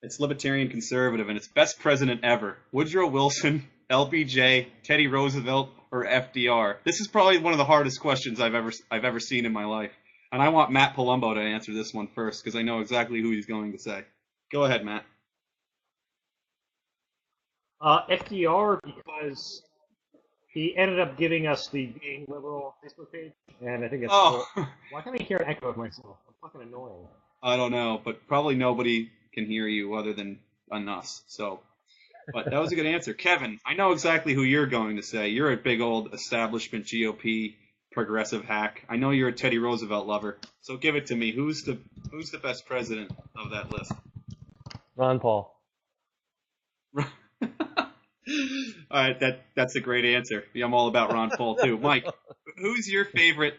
B: It's Libertarian Conservative, and it's best president ever. Woodrow Wilson, LBJ, Teddy Roosevelt, or FDR? This is probably one of the hardest questions I've ever seen in my life. And I want Matt Palumbo to answer this one first, because I know exactly who he's going to say. Go ahead, Matt.
C: FDR, because he ended up giving us the Being Liberal Facebook page, and I think it's cool. Why can't I hear an echo of myself? I'm fucking annoying.
B: I don't know, but probably nobody can hear you other than us. So, but that was a good answer. Kevin, I know exactly who you're going to say. You're a big old establishment GOP progressive hack. I know you're a Teddy Roosevelt lover. So give it to me. Who's the best president of that list?
A: Ron Paul.
B: All right, that's a great answer. Yeah, I'm all about Ron Paul too. Mike, who is your favorite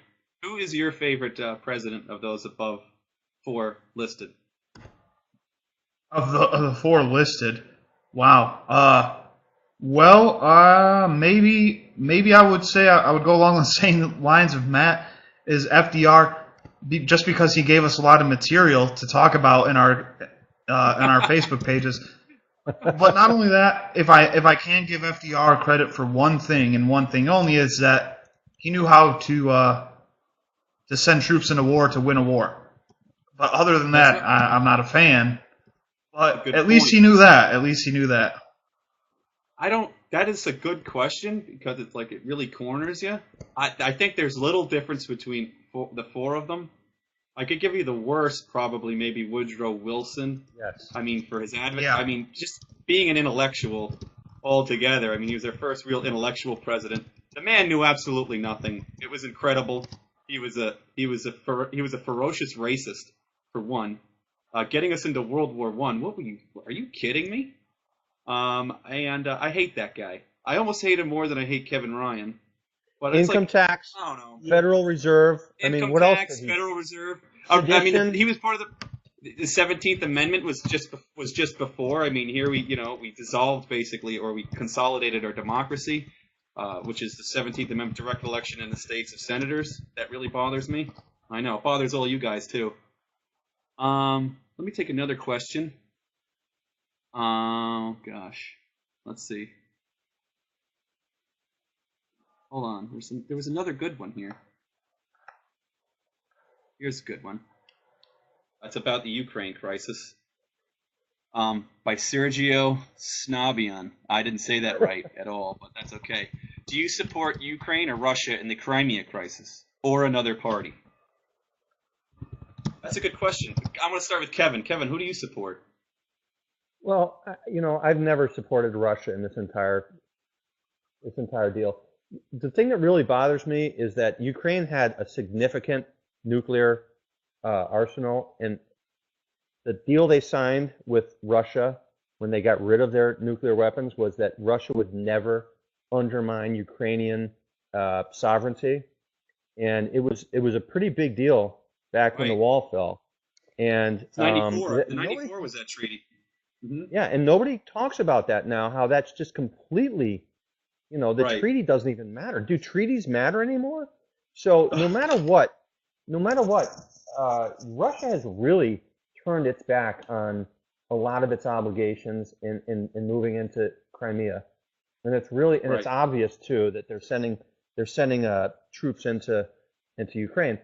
B: president of those above 4 listed?
D: Of the 4 listed, wow. Maybe I would say I would go along the same lines of Matt, is FDR, just because he gave us a lot of material to talk about in our Facebook pages. But not only that, if I can give FDR credit for one thing and one thing only, is that he knew how to send troops into war to win a war. But other than that, I'm not a fan. But at least he knew that.
B: That is a good question, because it's like it really corners you. I think there's little difference between the 4 of them. I could give you the worst, probably maybe Woodrow Wilson.
A: Yes.
B: I mean, for his advent.
D: Yeah.
B: I mean, just being an intellectual altogether. I mean, he was our first real intellectual president. The man knew absolutely nothing. It was incredible. He was a ferocious racist, for one. Getting us into World War I. Are you kidding me? I hate that guy. I almost hate him more than I hate Kevin Ryan. But it's
A: income tax,
B: I don't know.
A: Federal Reserve.
B: Income
A: what
B: tax,
A: else?
B: Federal Reserve. I mean, he was part of the 17th Amendment was just before. I mean, here we dissolved basically, or we consolidated our democracy, which is the 17th Amendment, direct election in the states of senators. That really bothers me. I know it bothers all you guys too. Let me take another question. Oh gosh, let's see. Hold on. There was another good one here. Here's a good one. That's about the Ukraine crisis. By Sergio Snabian. I didn't say that right at all, but that's okay. Do you support Ukraine or Russia in the Crimea crisis, or another party? That's a good question. I'm going to start with Kevin. Kevin, who do you support?
A: Well, I've never supported Russia in this entire deal. The thing that really bothers me is that Ukraine had a significant nuclear arsenal, and the deal they signed with Russia when they got rid of their nuclear weapons was that Russia would never undermine Ukrainian sovereignty, and it was a pretty big deal back when the wall fell. And
B: 94. The 94 was that treaty. Mm-hmm.
A: Yeah, and nobody talks about that now. How that's just completely. The treaty doesn't even matter. Do treaties matter anymore? So no matter what, Russia has really turned its back on a lot of its obligations in moving into Crimea, and it's obvious too that they're sending troops into Ukraine.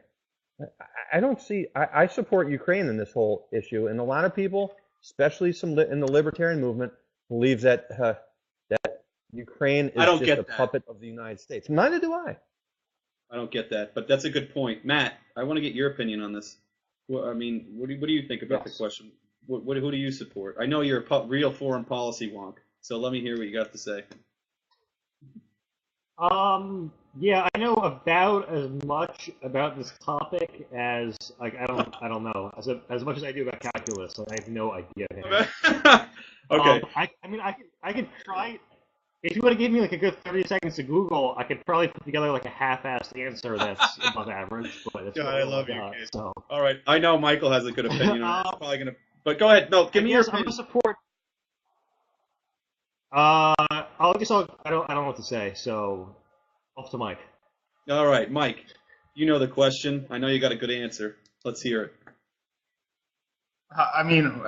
A: I support Ukraine in this whole issue, and a lot of people, especially some in the libertarian movement, believe that Ukraine is just a puppet of the United States. Neither do I.
B: I don't get that, but that's a good point. Matt, I want to get your opinion on this. Well, I mean, what do you think about the
C: Yes.
B: question? Who do you support? I know you're a real foreign policy wonk, so let me hear what you got to say.
C: Yeah, I know about as much about this topic as like I don't know as much as I do about calculus. So I have no idea.
B: Okay.
C: I mean I could try if you would have given me like a good 30 seconds to Google, I could probably put together like a half-assed answer that's above average, but it's
B: God,
C: really
B: I
C: all
B: love
C: I
B: you,
C: got.
B: kid.
C: So
B: All right, I know Michael has a good opinion on it. It's
C: um,
B: probably gonna, but go ahead. No,
C: I
B: give me your
C: guess I'm gonna
B: opinion.
C: support. I don't know what to say. So off to Mike.
B: All right, Mike, you know the question. I know you got a good answer. Let's hear it.
D: I mean,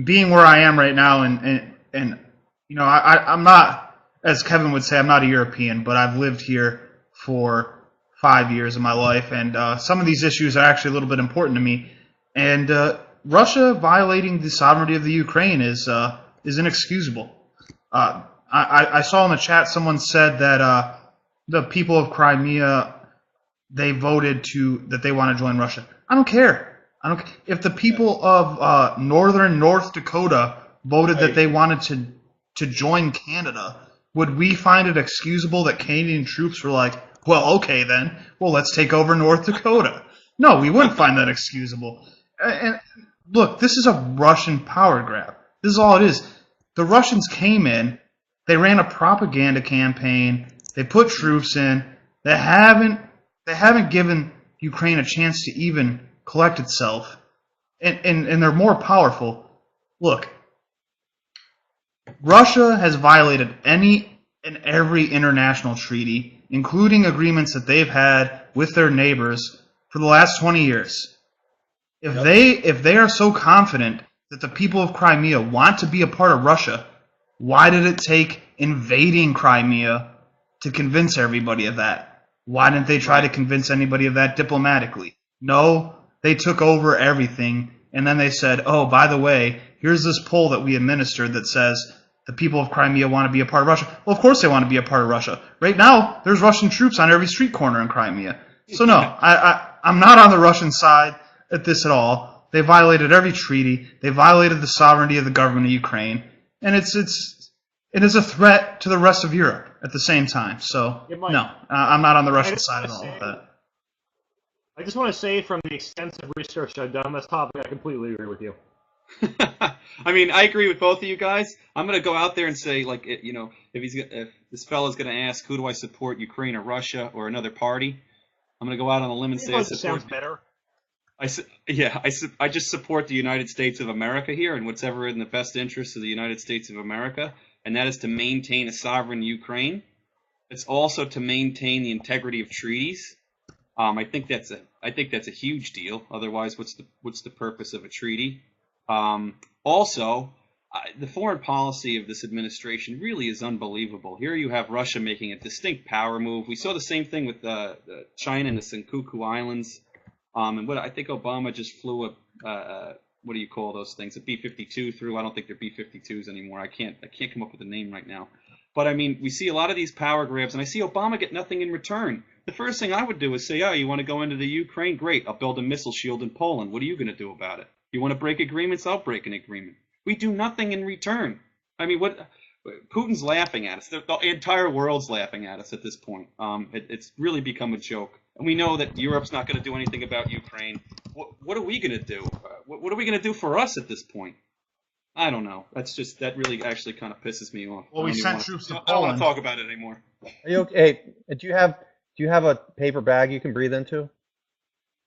D: being where I am right now, and I'm not, as Kevin would say, I'm not a European, but I've lived here for 5 years of my life, and some of these issues are actually a little bit important to me. And Russia violating the sovereignty of the Ukraine is inexcusable. I saw in the chat someone said that the people of Crimea they voted that they want to join Russia. I don't care. If the people of northern North Dakota voted that they wanted to join Canada, would we find it excusable that Canadian troops were like, well, okay then, well let's take over North Dakota? No, we wouldn't find that excusable. And look, this is a Russian power grab. This is all it is. The Russians came in, they ran a propaganda campaign, they put troops in, they haven't given Ukraine a chance to even collect itself, and they're more powerful. Look, Russia has violated any and every international treaty, including agreements that they've had with their neighbors for the last 20 years. If they are so confident that the people of Crimea want to be a part of Russia, why did it take invading Crimea to convince everybody of that? Why didn't they try to convince anybody of that diplomatically? No, they took over everything, and then they said, oh, by the way, here's this poll that we administered that says the people of Crimea want to be a part of Russia. Well, of course they want to be a part of Russia. Right now, there's Russian troops on every street corner in Crimea. So no, I'm not on the Russian side at this at all. They violated every treaty. They violated the sovereignty of the government of Ukraine, and it is a threat to the rest of Europe at the same time. So no, I'm not on the Russian side at all with that.
C: I just want to say, from the extensive research I've done on this topic, I completely agree with you.
B: I mean, I agree with both of you guys. I'm going to go out there and say, like, if this fellow's going to ask, who do I support, Ukraine or Russia or another party? I'm going to go out on a limb and say I support.
C: Sounds better.
B: I just support the United States of America here and whatever in the best interest of the United States of America, and that is to maintain a sovereign Ukraine. It's also to maintain the integrity of treaties. I think that's a huge deal. Otherwise, what's the purpose of a treaty? Also, the foreign policy of this administration really is unbelievable. Here you have Russia making a distinct power move. We saw the same thing with China and the Senkaku Islands. And what I think Obama just flew a what do you call those things? A B-52 through. I don't think they're B-52s anymore. I can't come up with a name right now. But I mean, we see a lot of these power grabs, and I see Obama get nothing in return. The first thing I would do is say, oh, you want to go into the Ukraine? Great, I'll build a missile shield in Poland. What are you going to do about it? You want to break agreements? I'll break an agreement. We do nothing in return. I mean, Putin's laughing at us. The entire world's laughing at us at this point. It's really become a joke. And we know that Europe's not going to do anything about Ukraine. What are we going to do? What are we going to do for us at this point? I don't know. That really actually kind of pisses me off.
D: Well, we sent troops to Poland.
B: I don't want to talk about it anymore.
A: Are you okay? Hey, do you have a paper bag you can breathe into?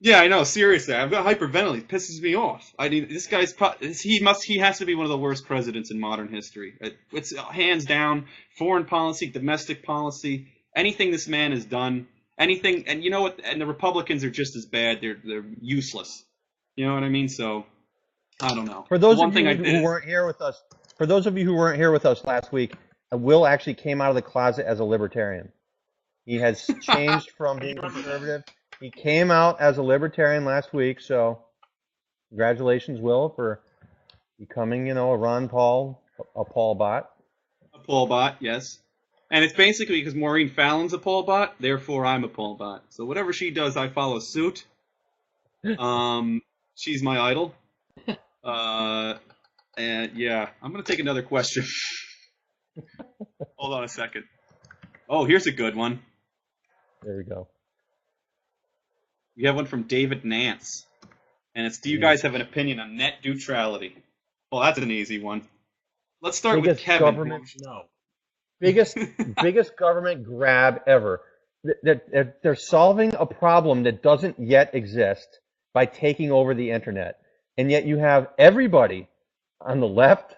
B: Yeah, I know. Seriously, I'm going to hyperventilate. It pisses me off. I mean, this guy's he has to be one of the worst presidents in modern history. It's hands down foreign policy, domestic policy, anything this man has done, anything. And you know what? And the Republicans are just as bad. They're useless. You know what I mean? So I don't know.
A: For those of you who weren't here with us last week, Will actually came out of the closet as a libertarian. He has changed from being conservative. He came out as a libertarian last week, so congratulations, Will, for becoming, a Ron Paul, a Paul bot.
B: A Paul bot, yes. And it's basically because Maureen Fallon's a Paul bot, therefore I'm a Paul bot. So whatever she does, I follow suit. She's my idol. And yeah, I'm gonna take another question. Hold on a second. Oh, here's a good one.
A: There we go.
B: We have one from David Nance, and it's: do you guys have an opinion on net neutrality? Well, that's an easy one. Let's start with Kevin.
A: Government,
C: No.
A: biggest government grab ever. They're solving a problem that doesn't yet exist by taking over the internet, and yet you have everybody on the left,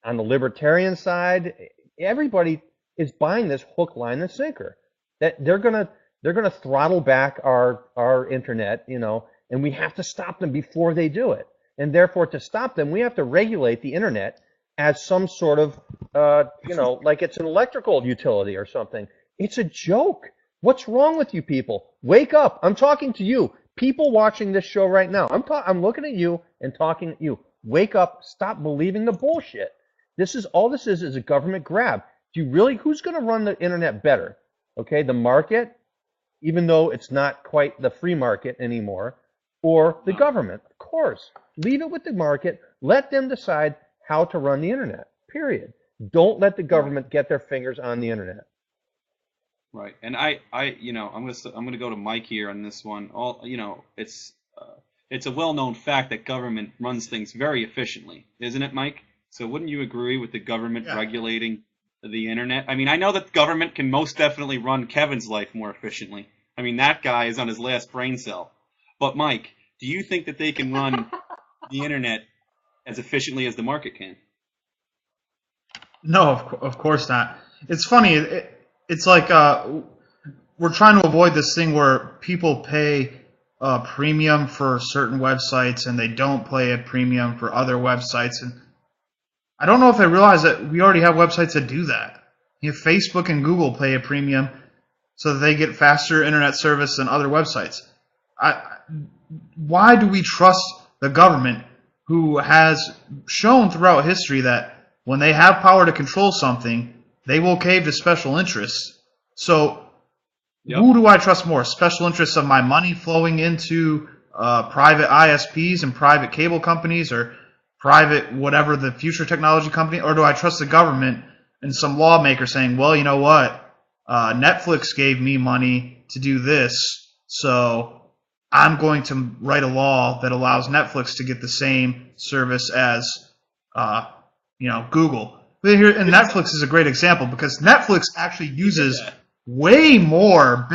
A: on the libertarian side, everybody is buying this hook, line, and sinker. That they're gonna throttle back our internet, and we have to stop them before they do it. And therefore, to stop them, we have to regulate the internet as some sort of, like it's an electrical utility or something. It's a joke. What's wrong with you people? Wake up. I'm talking to you. People watching this show right now. I'm looking at you and talking at you. Wake up. Stop believing the bullshit. This is a government grab. Who's going to run the internet better? Okay, the market, even though it's not quite the free market anymore, or the government? Of course. Leave it with the market. Let them decide how to run the internet. Period. Don't let the government get their fingers on the internet.
B: Right, and I'm gonna go to Mike here on this one. It's a well-known fact that government runs things very efficiently, isn't it, Mike? So wouldn't you agree with the government regulating the internet? I mean, I know that government can most definitely run Kevin's life more efficiently. I mean, that guy is on his last brain cell. But Mike, do you think that they can run the internet as efficiently as the market can?
D: No, of course not. It's funny. It's like we're trying to avoid this thing where people pay a premium for certain websites and they don't pay a premium for other websites. And I don't know if they realize that we already have websites that do that. Facebook and Google pay a premium so that they get faster internet service than other websites. Why do we trust the government, who has shown throughout history that when they have power to control something, they will cave to special interests? So who do I trust more? Special interests of my money flowing into private ISPs and private cable companies, or private whatever the future technology company? Or do I trust the government and some lawmaker saying, well, you know what? Netflix gave me money to do this, so I'm going to write a law that allows Netflix to get the same service as Google. And Netflix is a great example because Netflix actually uses way more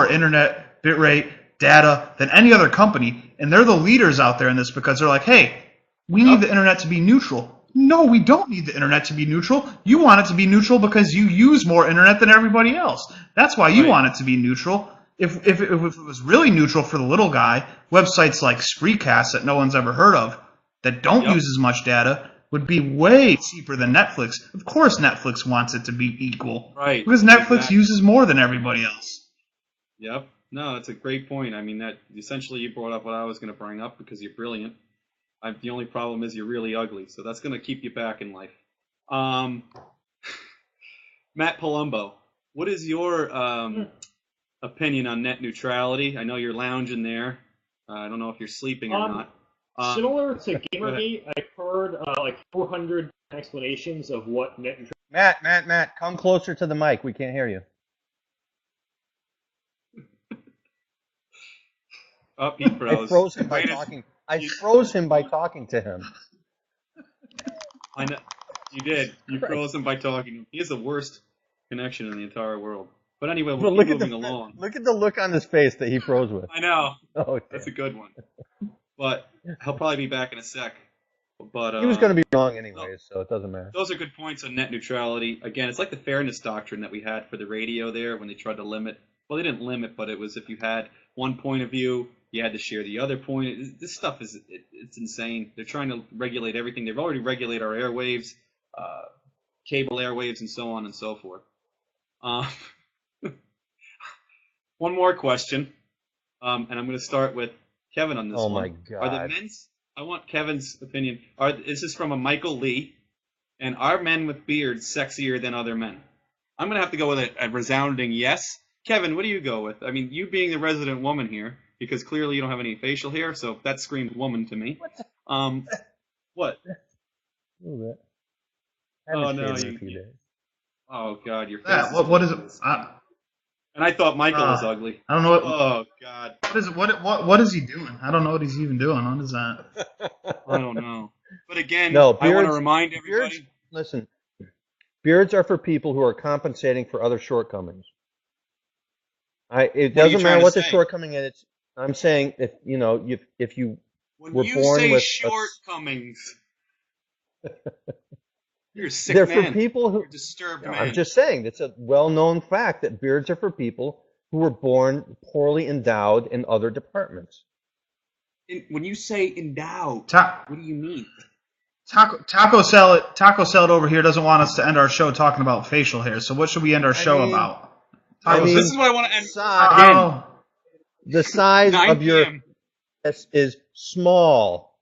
D: internet bitrate data than any other company, and they're the leaders out there in this because they're like, hey, we need the internet to be neutral. No, we don't need the internet to be neutral. You want it to be neutral because you use more internet than everybody else. That's why you want it to be neutral. If it was really neutral for the little guy, websites like Spreecast that no one's ever heard of, that don't use as much data, would be way cheaper than Netflix. Of course Netflix wants it to be equal.
B: Right.
D: Because Netflix uses more than everybody else.
B: Yep. No, that's a great point. I mean, that essentially you brought up what I was going to bring up because you're brilliant. The only problem is you're really ugly, so that's going to keep you back in life. Matt Palumbo, what is your opinion on net neutrality? I know you're lounging there. I don't know if you're sleeping or not.
C: Similar to Gamergate, I've heard like 400 explanations of what net neutrality.
A: Matt, come closer to the mic. We can't hear you.
B: He froze.
A: I froze him by talking. I froze him by talking to him.
B: I know you did. You froze him by talking. He has the worst connection in the entire world. But anyway, we'll keep moving along.
A: Look at the look on his face that he froze with.
B: I know.
A: Oh,
B: that's a good one. But he'll probably be back in a sec. But
A: he was going to be wrong anyways, so it doesn't matter.
B: Those are good points on net neutrality. Again, it's like the fairness doctrine that we had for the radio there when they tried to limit. Well, they didn't limit, but it was if you had one point of view, you had to share the other point. This stuff it's insane. They're trying to regulate everything. They've already regulated our airwaves, cable airwaves, and so on and so forth. One more question, and I'm going to start with Kevin on this one.
A: Oh my God!
B: Are the men's? I want Kevin's opinion. This is from a Michael Lee, and are men with beards sexier than other men? I'm going to have to go with a resounding yes. Kevin, what do you go with? I mean, you being the resident woman here, because clearly you don't have any facial hair, so that screams woman to me. What?
A: A little bit.
B: Oh, no,
A: Shaved in a few days.
B: Oh, God, your face is
D: What is it?
B: and I thought Michael was ugly.
D: I don't know what.
B: Oh, God.
D: What is it? What is he doing? I don't know what he's even doing. What is that?
B: I don't know. But again,
A: No,
B: I want to remind everybody.
A: Listen, beards are for people who are compensating for other shortcomings. It doesn't matter what the shortcoming is. I'm saying if you
B: When
A: were
B: you
A: born
B: say
A: with
B: shortcomings, you're a sick
A: they're
B: man.
A: for people who.
B: You're a disturbed man.
A: I'm just saying it's a well-known fact that beards are for people who were born poorly endowed in other departments.
B: When you say endowed, what do you mean?
D: Taco salad over here doesn't want us to end our show talking about facial hair. So what should we end our show about?
B: This is what I want to end.
A: Again, the size of your is small.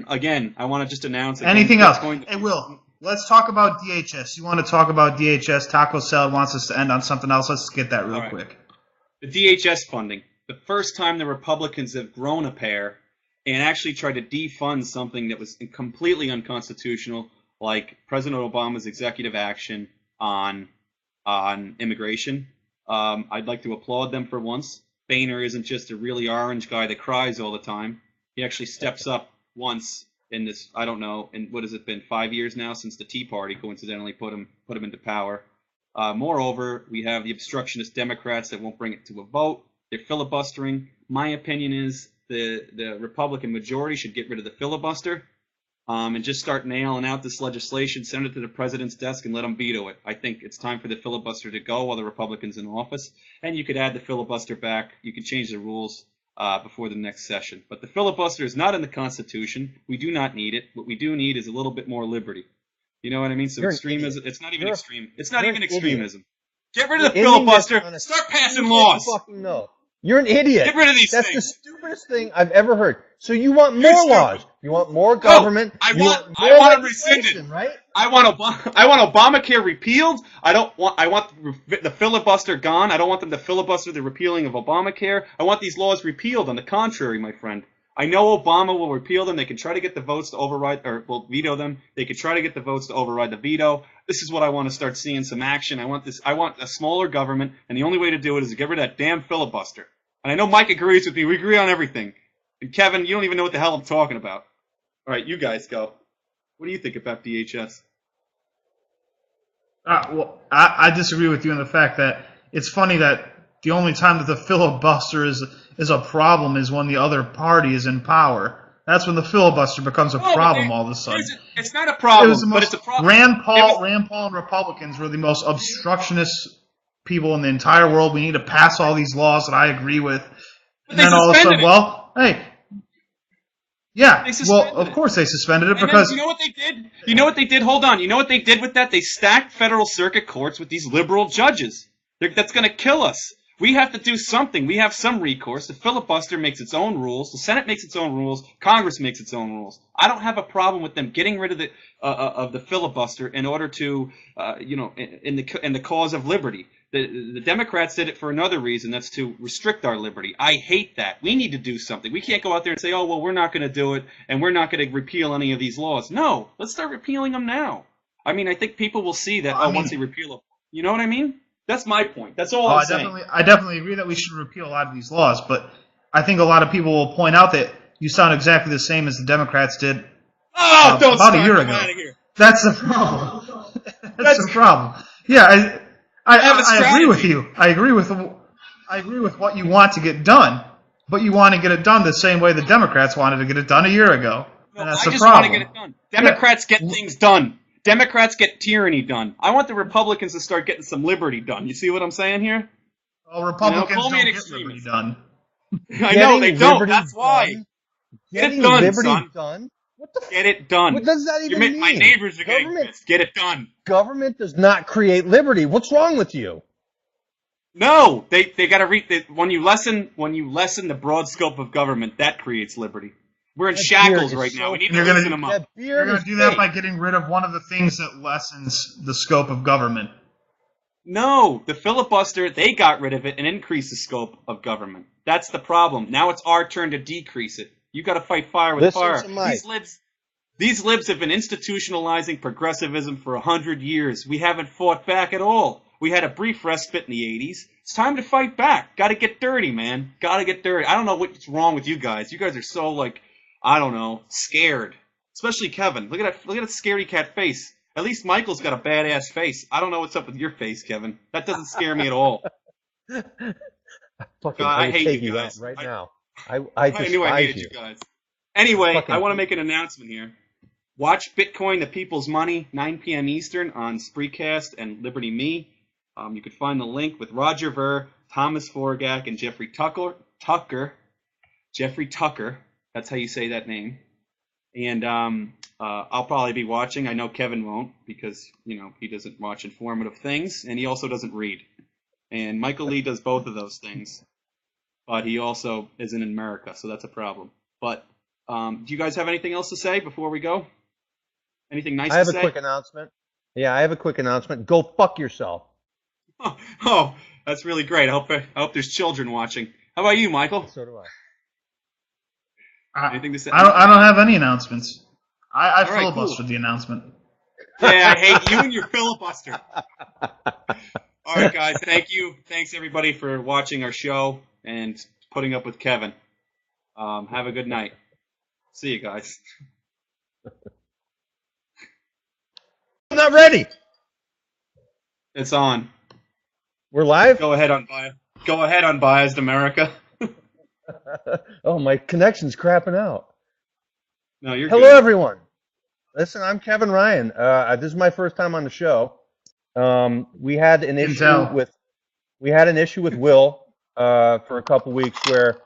B: Again, I want to just announce.
D: Anything else? Hey, Will, let's talk about DHS. You want to talk about DHS? Taco Salad wants us to end on something else. Let's get that real quick.
B: The DHS funding. The first time the Republicans have grown a pair and actually tried to defund something that was completely unconstitutional, like President Obama's executive action on immigration. I'd like to applaud them for once. Boehner isn't just a really orange guy that cries all the time. He actually steps up once in this, I don't know, in what has it been, 5 years now since the Tea Party coincidentally put him into power. Moreover, we have the obstructionist Democrats that won't bring it to a vote. They're filibustering. My opinion is the Republican majority should get rid of the filibuster and just start nailing out this legislation, send it to the president's desk, and let him veto it. I think it's time for the filibuster to go while the Republican's in office. And you could add the filibuster back. You could change the rules before the next session. But the filibuster is not in the Constitution. We do not need it. What we do need is a little bit more liberty. You know what I mean? So extremism. It's not even extreme. It's not even extremism. Get rid of the filibuster. Start passing laws.
A: No. You're an idiot.
B: Get rid of these things.
A: That's the stupidest thing I've ever heard. So you want more laws. You want more government.
B: I want them rescinded.
A: Right?
B: I want Obamacare repealed. I want the filibuster gone. I don't want them to filibuster the repealing of Obamacare. I want these laws repealed. On the contrary, my friend. I know Obama will repeal them. They can try to get the votes to override or will veto them. They could try to get the votes to override the veto. This is what I want to start seeing some action. I want a smaller government, and the only way to do it is to get rid of that damn filibuster. And I know Mike agrees with me. We agree on everything. And Kevin, you don't even know what the hell I'm talking about. All right, you guys go. What do you think about DHS?
D: Well, I disagree with you in the fact that it's funny that the only time that the filibuster is a problem is when the other party is in power. That's when the filibuster becomes a problem all of a sudden.
B: It's not a problem, but it's a problem.
D: Rand Paul and Republicans were the most obstructionist people in the entire world. We need to pass all these laws that I agree with. And then all of a sudden, of course they suspended it because...
B: You know what they did? You know what they did? Hold on. You know what they did with that? They stacked federal circuit courts with these liberal judges. That's going to kill us. We have to do something. We have some recourse. The filibuster makes its own rules. The Senate makes its own rules. Congress makes its own rules. I don't have a problem with them getting rid of the filibuster in order to, in the cause of liberty. The Democrats did it for another reason. That's to restrict our liberty. I hate that. We need to do something. We can't go out there and say, oh, well, we're not going to do it, and we're not going to repeal any of these laws. No, let's start repealing them now. I mean, I think people will see that once they repeal them. You know what I mean? That's my point. That's all I'm saying.
D: I definitely agree that we should repeal a lot of these laws, but I think a lot of people will point out that you sound exactly the same as the Democrats did about a year ago. That's the problem. That's the problem. Yeah, I agree with you. I agree with what you want to get done, but you want to get it done the same way the Democrats wanted to get it done a year ago. And that's the problem. I just want to get it done.
B: Democrats get things done. Democrats get tyranny done. I want the Republicans to start getting some liberty done. You see what I'm saying here?
D: Well, Republicans don't get liberty done.
B: I know they don't. That's why. Get it done, son.
A: Done?
B: Get it done.
A: What does that even mean?
B: My neighbors are getting pissed. Get it done.
A: Government does not create liberty. What's wrong with you?
B: No, they got to read. When you lessen the broad scope of government, that creates liberty. We're in shackles right now. We need to loosen them up.
D: You're going to do that by getting rid of one of the things that lessens the scope of government.
B: No, the filibuster, they got rid of it and increased the scope of government. That's the problem. Now it's our turn to decrease it. You got to fight fire with
A: Listen
B: fire.
A: to Mike.
B: These libs have been institutionalizing progressivism for 100 years. We haven't fought back at all. We had a brief respite in the 80s. It's time to fight back. Got to get dirty, man. Got to get dirty. I don't know what's wrong with you guys. You guys are so, like, I don't know, scared. Especially Kevin. Look at that scaredy cat face. At least Michael's got a badass face. I don't know what's up with your face, Kevin. That doesn't scare me at all.
A: Fucking,
B: God, I hate
A: take
B: you
A: you
B: guys.
A: out right now.
B: I knew I hated you guys. Anyway,
A: Fucking
B: I want to make an announcement here. Watch Bitcoin, the People's Money, 9 p.m. Eastern on Spreecast and Liberty Me. You can find the link with Roger Ver, Thomas Forgak, and Jeffrey Tucker. Jeffrey Tucker. That's how you say that name. And I'll probably be watching. I know Kevin won't because, he doesn't watch informative things, and he also doesn't read. And Michael Lee does both of those things. But he also isn't in America, so that's a problem. But do you guys have anything else to say before we go? Anything nice to say?
A: I have a quick announcement. Yeah, I have a quick announcement. Go fuck yourself.
B: Oh, that's really great. I hope there's children watching. How about you, Michael?
A: So do I.
B: Anything to say?
D: I don't have any announcements. I
B: All right,
D: filibustered the announcement.
B: Yeah, I hate you and your filibuster. All right, guys. Thank you. Thanks, everybody, for watching our show and putting up with Kevin. Have a good night. See you guys.
A: I'm not ready.
B: It's on.
A: We're live?
B: Go ahead, Unbiased America.
A: Oh, my connection's crapping out.
B: No, you're
A: Hello,
B: good.
A: everyone. Listen, I'm Kevin Ryan. This is my first time on the show. We had an issue with Will for a couple weeks where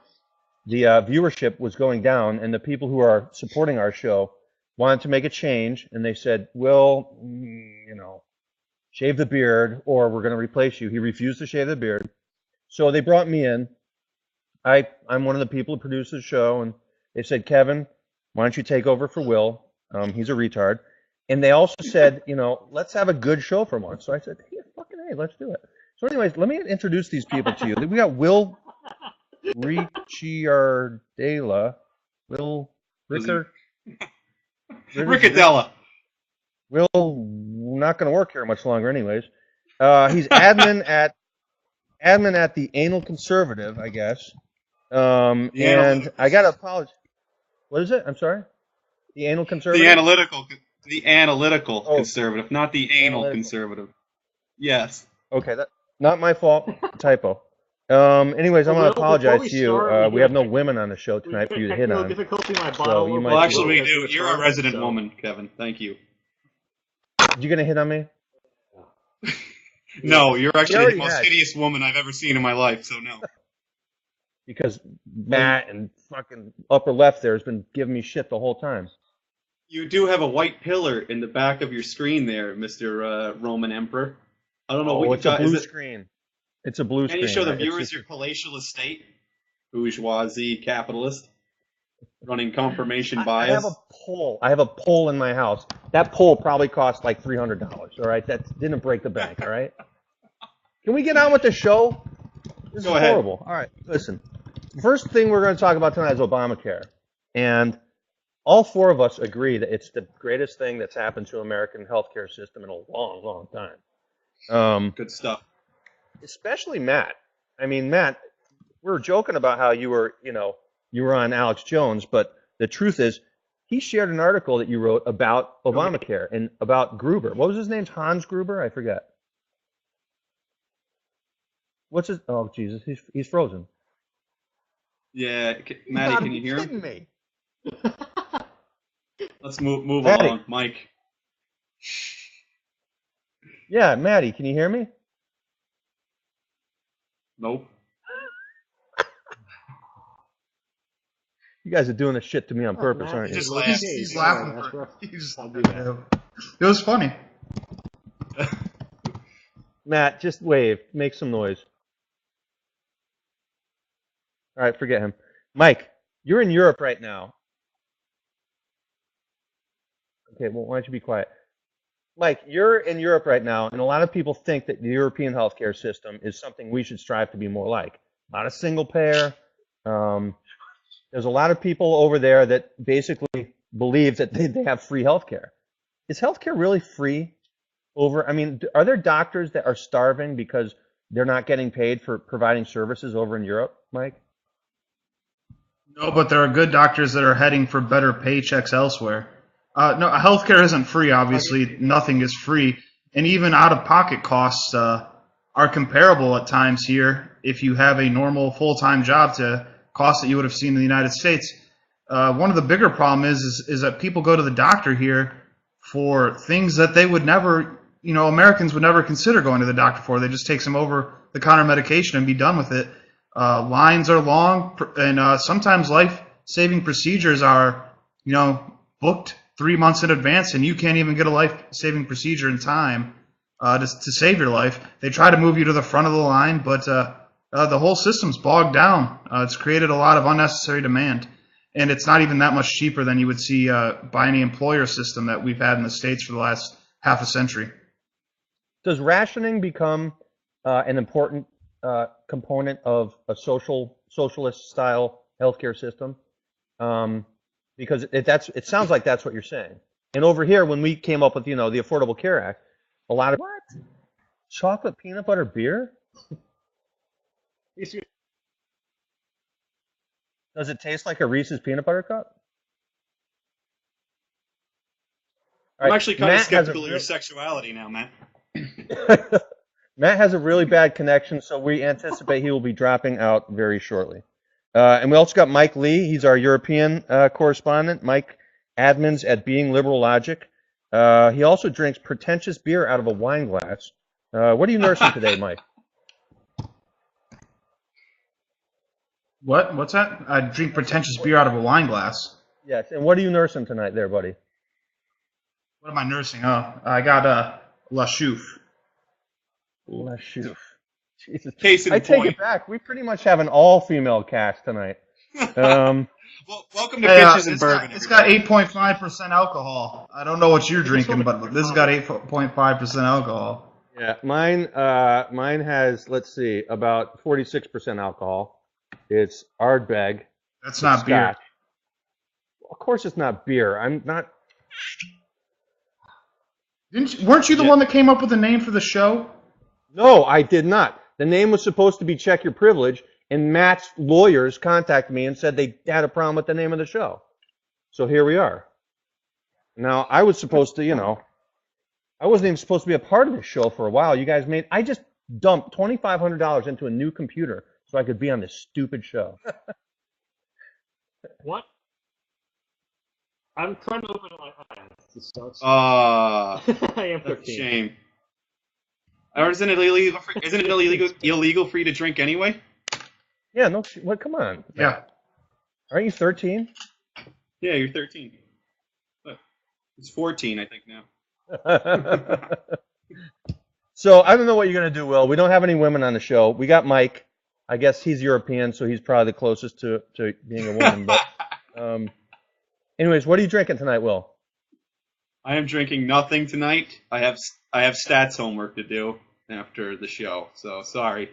A: the viewership was going down, and the people who are supporting our show wanted to make a change, and they said, Will, shave the beard, or we're going to replace you. He refused to shave the beard. So they brought me in. I'm one of the people who produce the show, and they said, Kevin, why don't you take over for Will? He's a retard. And they also said, let's have a good show for once. So I said, hey, fucking hey, let's do it. So anyways, let me introduce these people to you. We got Will Ricciardella. Will
B: Riccadella.
A: Will not going to work here much longer anyways. He's admin at the Anal Conservative, I guess. And I got to apologize. What is it? I'm sorry? The Anal Conservative?
B: The analytical conservative, not the anal conservative. Yes.
A: Okay, that's not my fault. Typo. Anyways, I want to apologize to you. We have no women on the show tonight for you to hit on.
B: Well, actually, we do. You're our resident woman, Kevin. Thank you.
A: You gonna hit on me?
B: No, you're actually the most hideous woman I've ever seen in my life, so no.
A: Because Matt and fucking upper left there has been giving me shit the whole time.
B: You do have a white pillar in the back of your screen there, Mr. Roman Emperor. I don't know what
A: it's a blue screen. It's a blue screen.
B: Can you show the viewers your palatial estate? Bourgeoisie capitalist. Running confirmation bias.
A: I have a pole in my house. That pole probably cost like $300. All right, that didn't break the bank. All right. Can we get on with the show? This is horrible. All right, listen. First thing we're going to talk about tonight is Obamacare, and all four of us agree that it's the greatest thing that's happened to American healthcare system in a long, long time.
B: Good stuff.
A: Especially Matt. I mean, Matt, we were joking about how you were on Alex Jones, but the truth is, he shared an article that you wrote about Obamacare and about Gruber. What was his name? Hans Gruber? I forget. What's his? Oh, Jesus, he's frozen.
B: Yeah, Maddie, can you hear him?
A: Me.
B: Let's move along, Mike.
A: Yeah, Maddie, can you hear me?
B: Nope.
A: You guys are doing this shit to me on purpose, aren't you?
D: He's laughing. It was funny.
A: Matt, just wave. Make some noise. All right, forget him. Mike, you're in Europe right now. Okay, well, why don't you be quiet? Mike, you're in Europe right now, and a lot of people think that the European healthcare system is something we should strive to be more like. Not a single payer. Um, there's a lot of people over there that basically believe that they have free healthcare. Is healthcare really free over? I mean, are there doctors that are starving because they're not getting paid for providing services over in Europe, Mike?
D: No, but there are good doctors that are heading for better paychecks elsewhere. No, healthcare isn't free, obviously. Nothing is free. And even out-of-pocket costs are comparable at times here if you have a normal full-time job to costs that you would have seen in the United States. One of the bigger problems is that people go to the doctor here for things that they would never, Americans would never consider going to the doctor for. They just take some over-the-counter medication and be done with it. Lines are long, and sometimes life-saving procedures are, booked 3 months in advance, and you can't even get a life-saving procedure in time to save your life. They try to move you to the front of the line, but the whole system's bogged down. It's created a lot of unnecessary demand, and it's not even that much cheaper than you would see by any employer system that we've had in the States for the last half a century.
A: Does rationing become an important component of a socialist-style healthcare system? Because it sounds like that's what you're saying. And over here, when we came up with the Affordable Care Act, a lot of what? Chocolate peanut butter beer? Does it taste like a Reese's peanut butter cup?
B: I'm actually kind of skeptical of your sexuality now, Matt.
A: Matt has a really bad connection, so we anticipate he will be dropping out very shortly. And we also got Mike Lee. He's our European correspondent. Mike admins at Being Liberal Logic. He also drinks pretentious beer out of a wine glass. What are you nursing today, Mike?
D: What's that? I drink pretentious beer out of a wine glass.
A: Yes, and what are you nursing tonight there, buddy?
D: What am I nursing? Oh, I got La Chouffe.
A: La Chouffe. Jesus.
B: Case in
A: I take
B: point.
A: it back. We pretty much have an all-female cast tonight.
B: Well, welcome to Pitches and Bourbon.
D: It's got 8.5% alcohol. I don't know what you're drinking, but this has got 8.5% alcohol.
A: Yeah, mine has, let's see, about 46% alcohol. It's Ardbeg.
D: That's not beer.
A: Of course it's not beer. I'm not...
D: Weren't you the one that came up with the name for the show?
A: No, I did not. The name was supposed to be Check Your Privilege, and Matt's lawyers contacted me and said they had a problem with the name of the show. So here we are. Now, I was supposed to, I wasn't even supposed to be a part of this show for a while. I just dumped $2,500 into a new computer so I could be on this stupid show.
C: What? I'm trying to open my eyes. This sucks.
B: I
C: am 13.
B: That's a shame. Or isn't it illegal for you to drink anyway?
A: Yeah, no, what? Come on.
D: Yeah.
A: Aren't you 13?
B: Yeah, you're 13. But it's 14, I think, now.
A: So I don't know what you're going to do, Will. We don't have any women on the show. We got Mike. I guess he's European, so he's probably the closest to being a woman. But anyways, what are you drinking tonight, Will?
B: I am drinking nothing tonight. I have stats homework to do after the show, so sorry,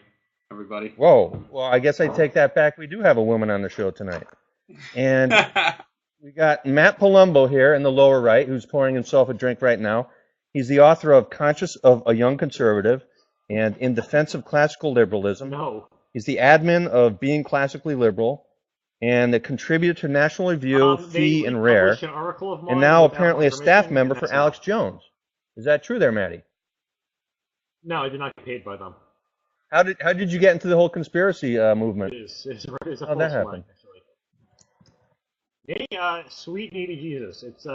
B: everybody.
A: Whoa. Well, I guess I take that back. We do have a woman on the show tonight. And we got Matt Palumbo here in the lower right, who's pouring himself a drink right now. He's the author of Conscious of a Young Conservative and In Defense of Classical Liberalism.
C: No.
A: He's the admin of Being Classically Liberal and the contributor to National Review, Fee, and Rare, and now apparently a staff member for Alex Jones. Is that true there, Matty?
C: No, I did not get paid by them.
A: How did you get into the whole conspiracy movement?
C: It's a
A: How'd that happen?
C: Hey, sweet needy Jesus. It's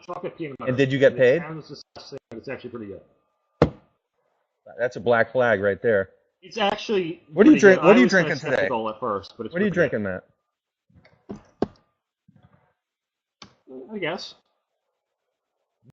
C: chocolate peanut butter.
A: And did you get paid?
C: It's actually pretty good.
A: That's a black flag right there.
C: It's actually.
A: What are you drinking? What are you
C: I was
A: drinking today?
C: At first, but it's
A: what are you drinking, Matt?
C: I guess.